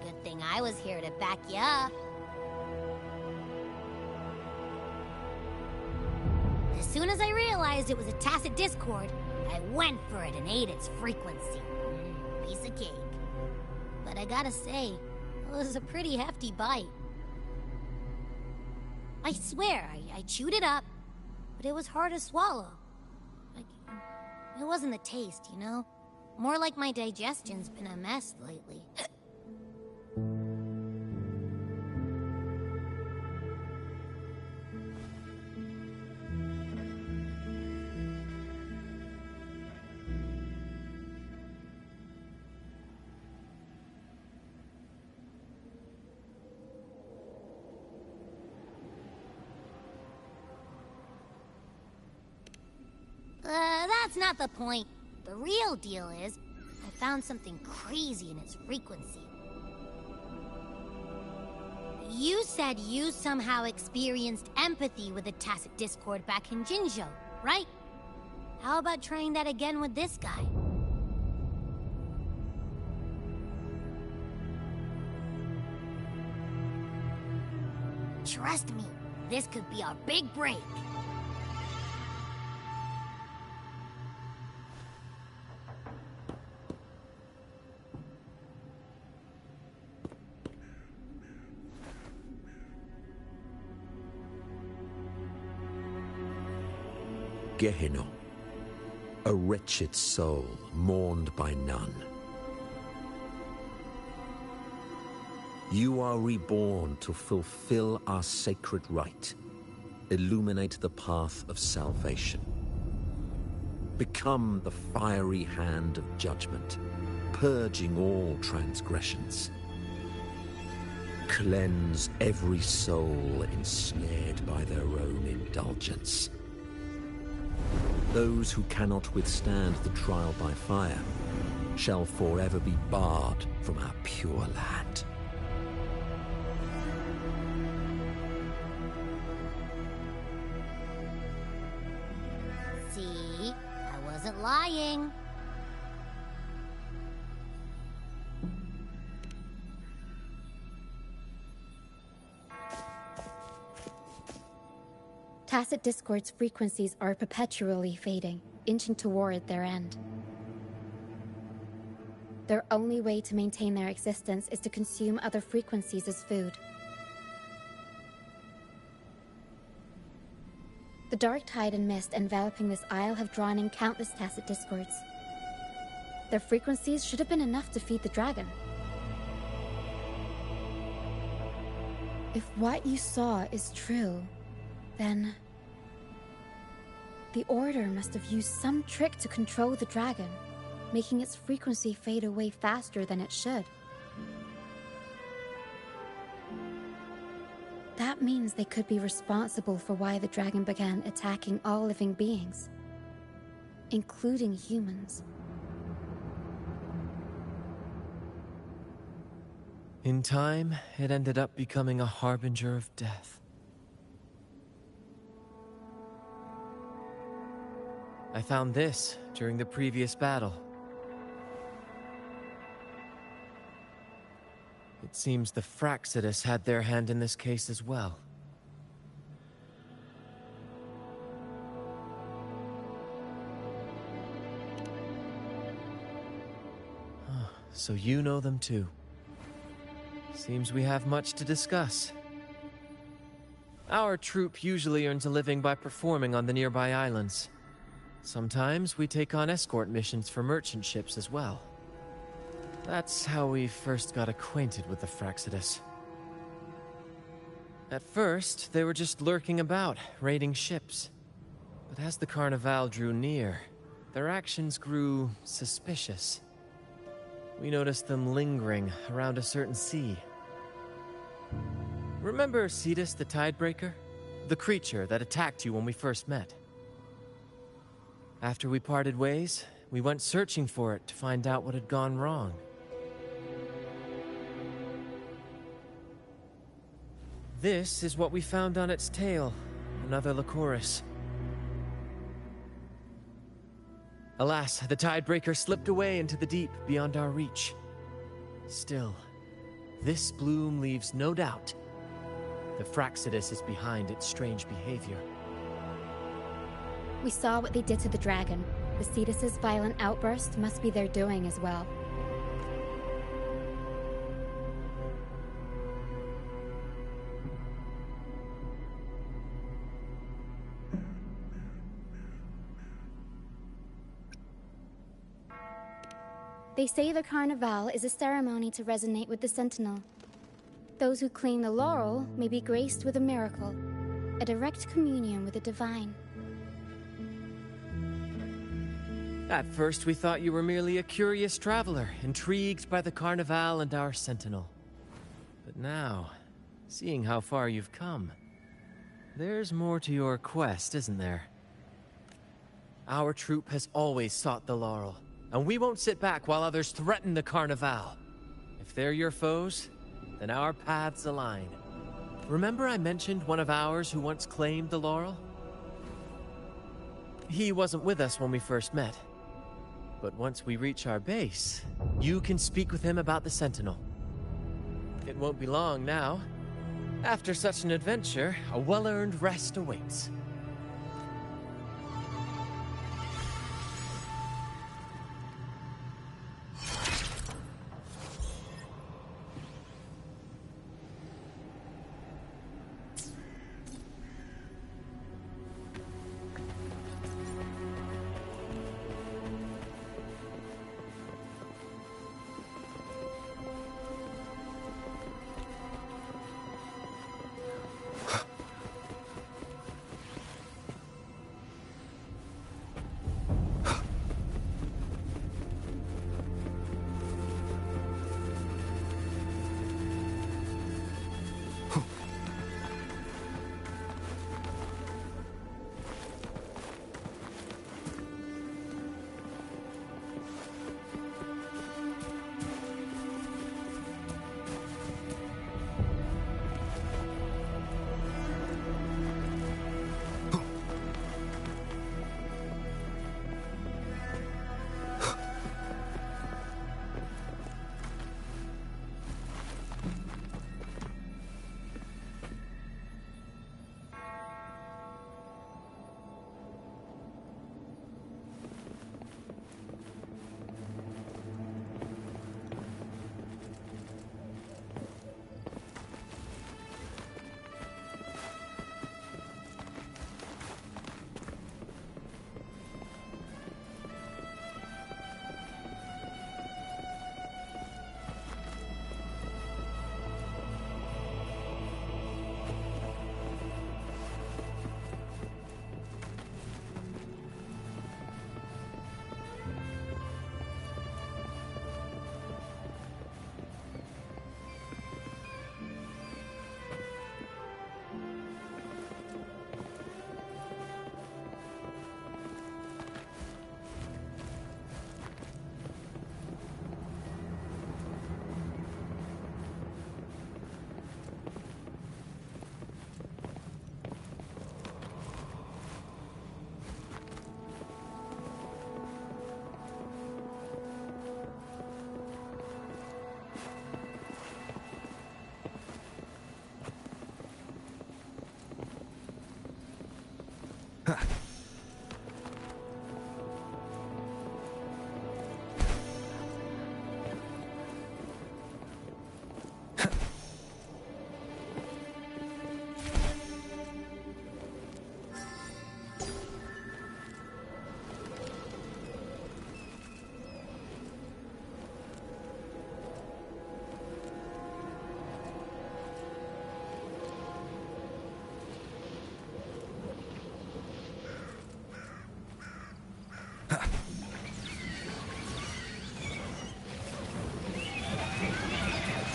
Good thing I was here to back you up. As soon as I realized it was a tacit discord, I went for it and ate its frequency. Piece of cake. But I gotta say, it was a pretty hefty bite. I swear, I chewed it up, but it was hard to swallow. Like, it wasn't the taste, you know? More like my digestion's been a mess lately. That's not the point. The real deal is, I found something crazy in its frequency. You said you somehow experienced empathy with the Tacit Discord back in Jinzhou, right? How about trying that again with this guy? Trust me, this could be our big break. Gehenna, a wretched soul mourned by none. You are reborn to fulfill our sacred rite, illuminate the path of salvation. Become the fiery hand of judgment, purging all transgressions. Cleanse every soul ensnared by their own indulgence. Those who cannot withstand the trial by fire shall forever be barred from our pure land. See? I wasn't lying. Tacit Discord's frequencies are perpetually fading, inching toward their end. Their only way to maintain their existence is to consume other frequencies as food. The dark tide and mist enveloping this isle have drawn in countless Tacit Discords. Their frequencies should have been enough to feed the dragon. If what you saw is true, then the Order must have used some trick to control the dragon, making its frequency fade away faster than it should. That means they could be responsible for why the dragon began attacking all living beings, including humans. In time, it ended up becoming a harbinger of death. I found this during the previous battle. It seems the Fraxidus had their hand in this case as well. So you know them too. Seems we have much to discuss. Our troop usually earns a living by performing on the nearby islands. Sometimes we take on escort missions for merchant ships as well. That's how we first got acquainted with the Fraxidus. At first, they were just lurking about, raiding ships. But as the Carnival drew near, their actions grew suspicious. We noticed them lingering around a certain sea. Remember Cetus the Tidebreaker? The creature that attacked you when we first met? After we parted ways, we went searching for it to find out what had gone wrong. This is what we found on its tail, another Lycoris. Alas, the Tidebreaker slipped away into the deep beyond our reach. Still, this bloom leaves no doubt. The Fraxidus is behind its strange behavior. We saw what they did to the dragon. Vasitas' violent outburst must be their doing as well. They say the Carnival is a ceremony to resonate with the Sentinel. Those who claim the laurel may be graced with a miracle, a direct communion with the divine. At first we thought you were merely a curious traveler, intrigued by the Carnival and our Sentinel. But now, seeing how far you've come, there's more to your quest, isn't there? Our troop has always sought the laurel, and we won't sit back while others threaten the Carnival. If they're your foes, then our paths align. Remember I mentioned one of ours who once claimed the laurel? He wasn't with us when we first met. But once we reach our base, you can speak with him about the Sentinel. It won't be long now. After such an adventure, a well-earned rest awaits.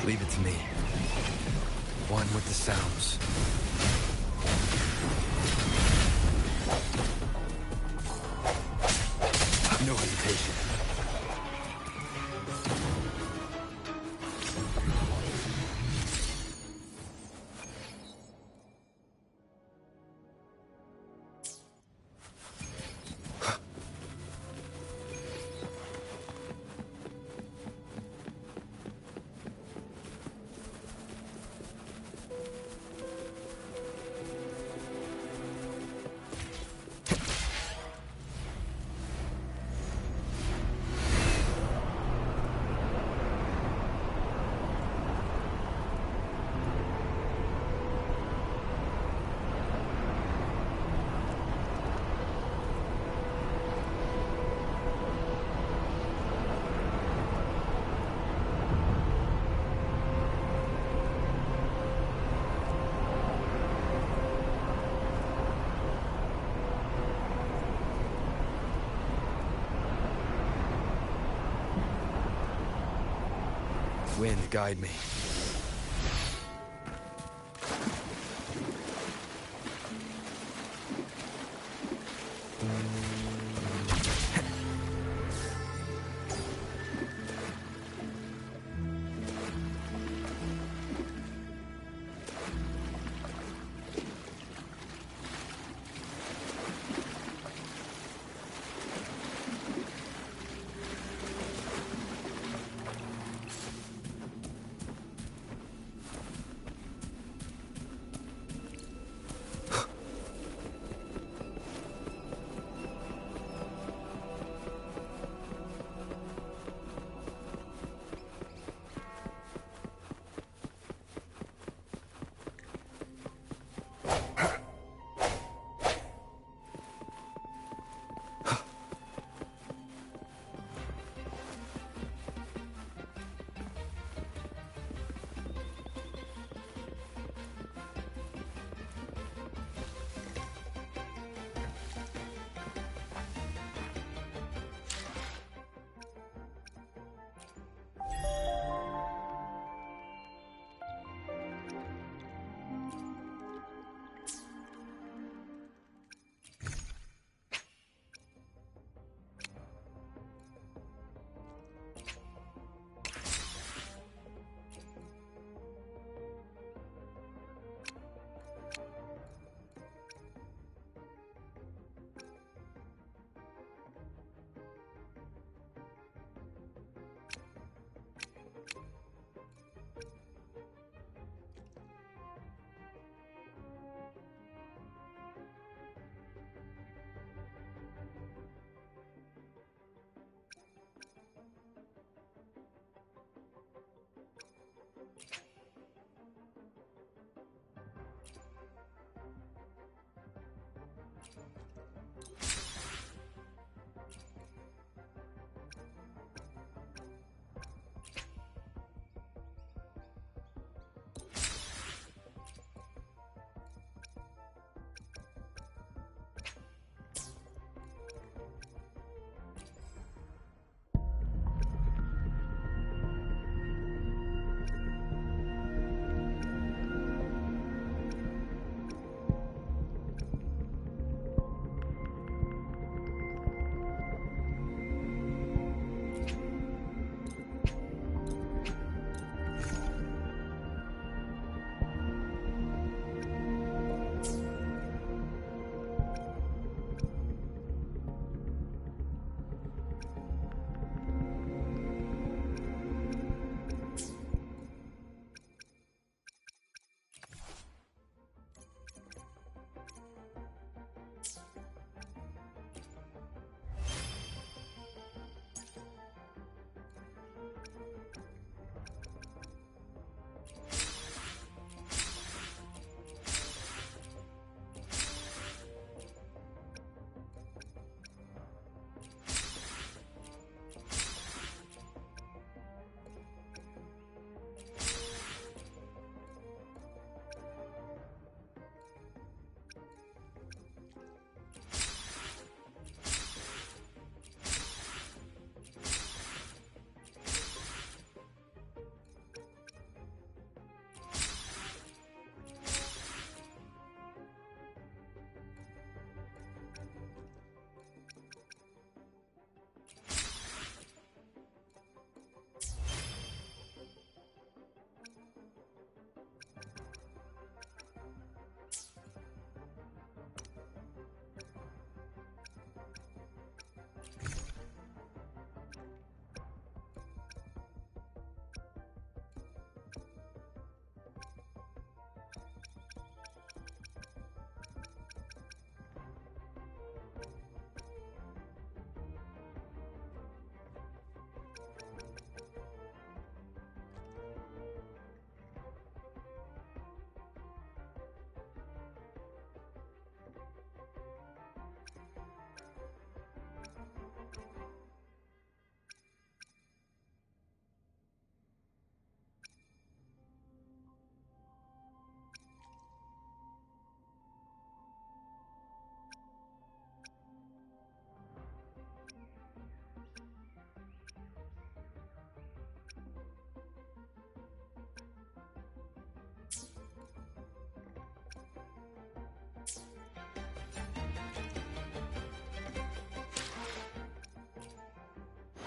Leave it to me. One with the sounds. No hesitation. Wind, guide me.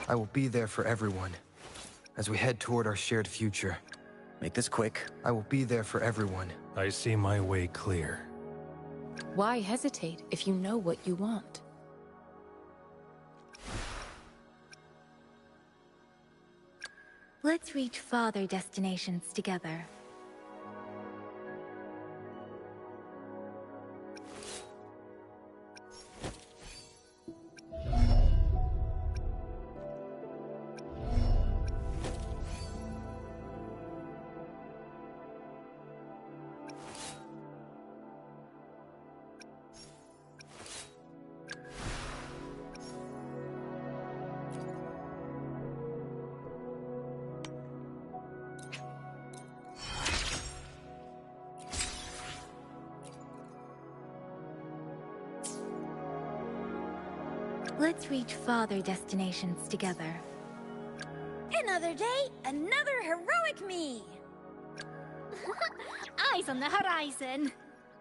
I will be there for everyone as we head toward our shared future. Make this quick. I will be there for everyone. I see my way clear. Why hesitate if you know what you want? Let's reach farther destinations together. Let's reach farther destinations together. Another day, another heroic me! Eyes on the horizon!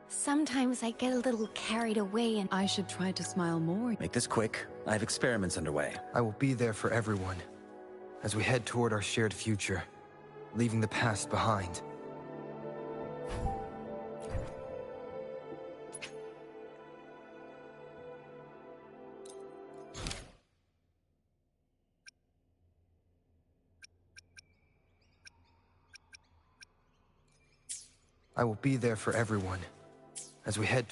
Sometimes I get a little carried away and I should try to smile more. Make this quick. I have experiments underway. I will be there for everyone as we head toward our shared future, leaving the past behind. I will be there for everyone as we head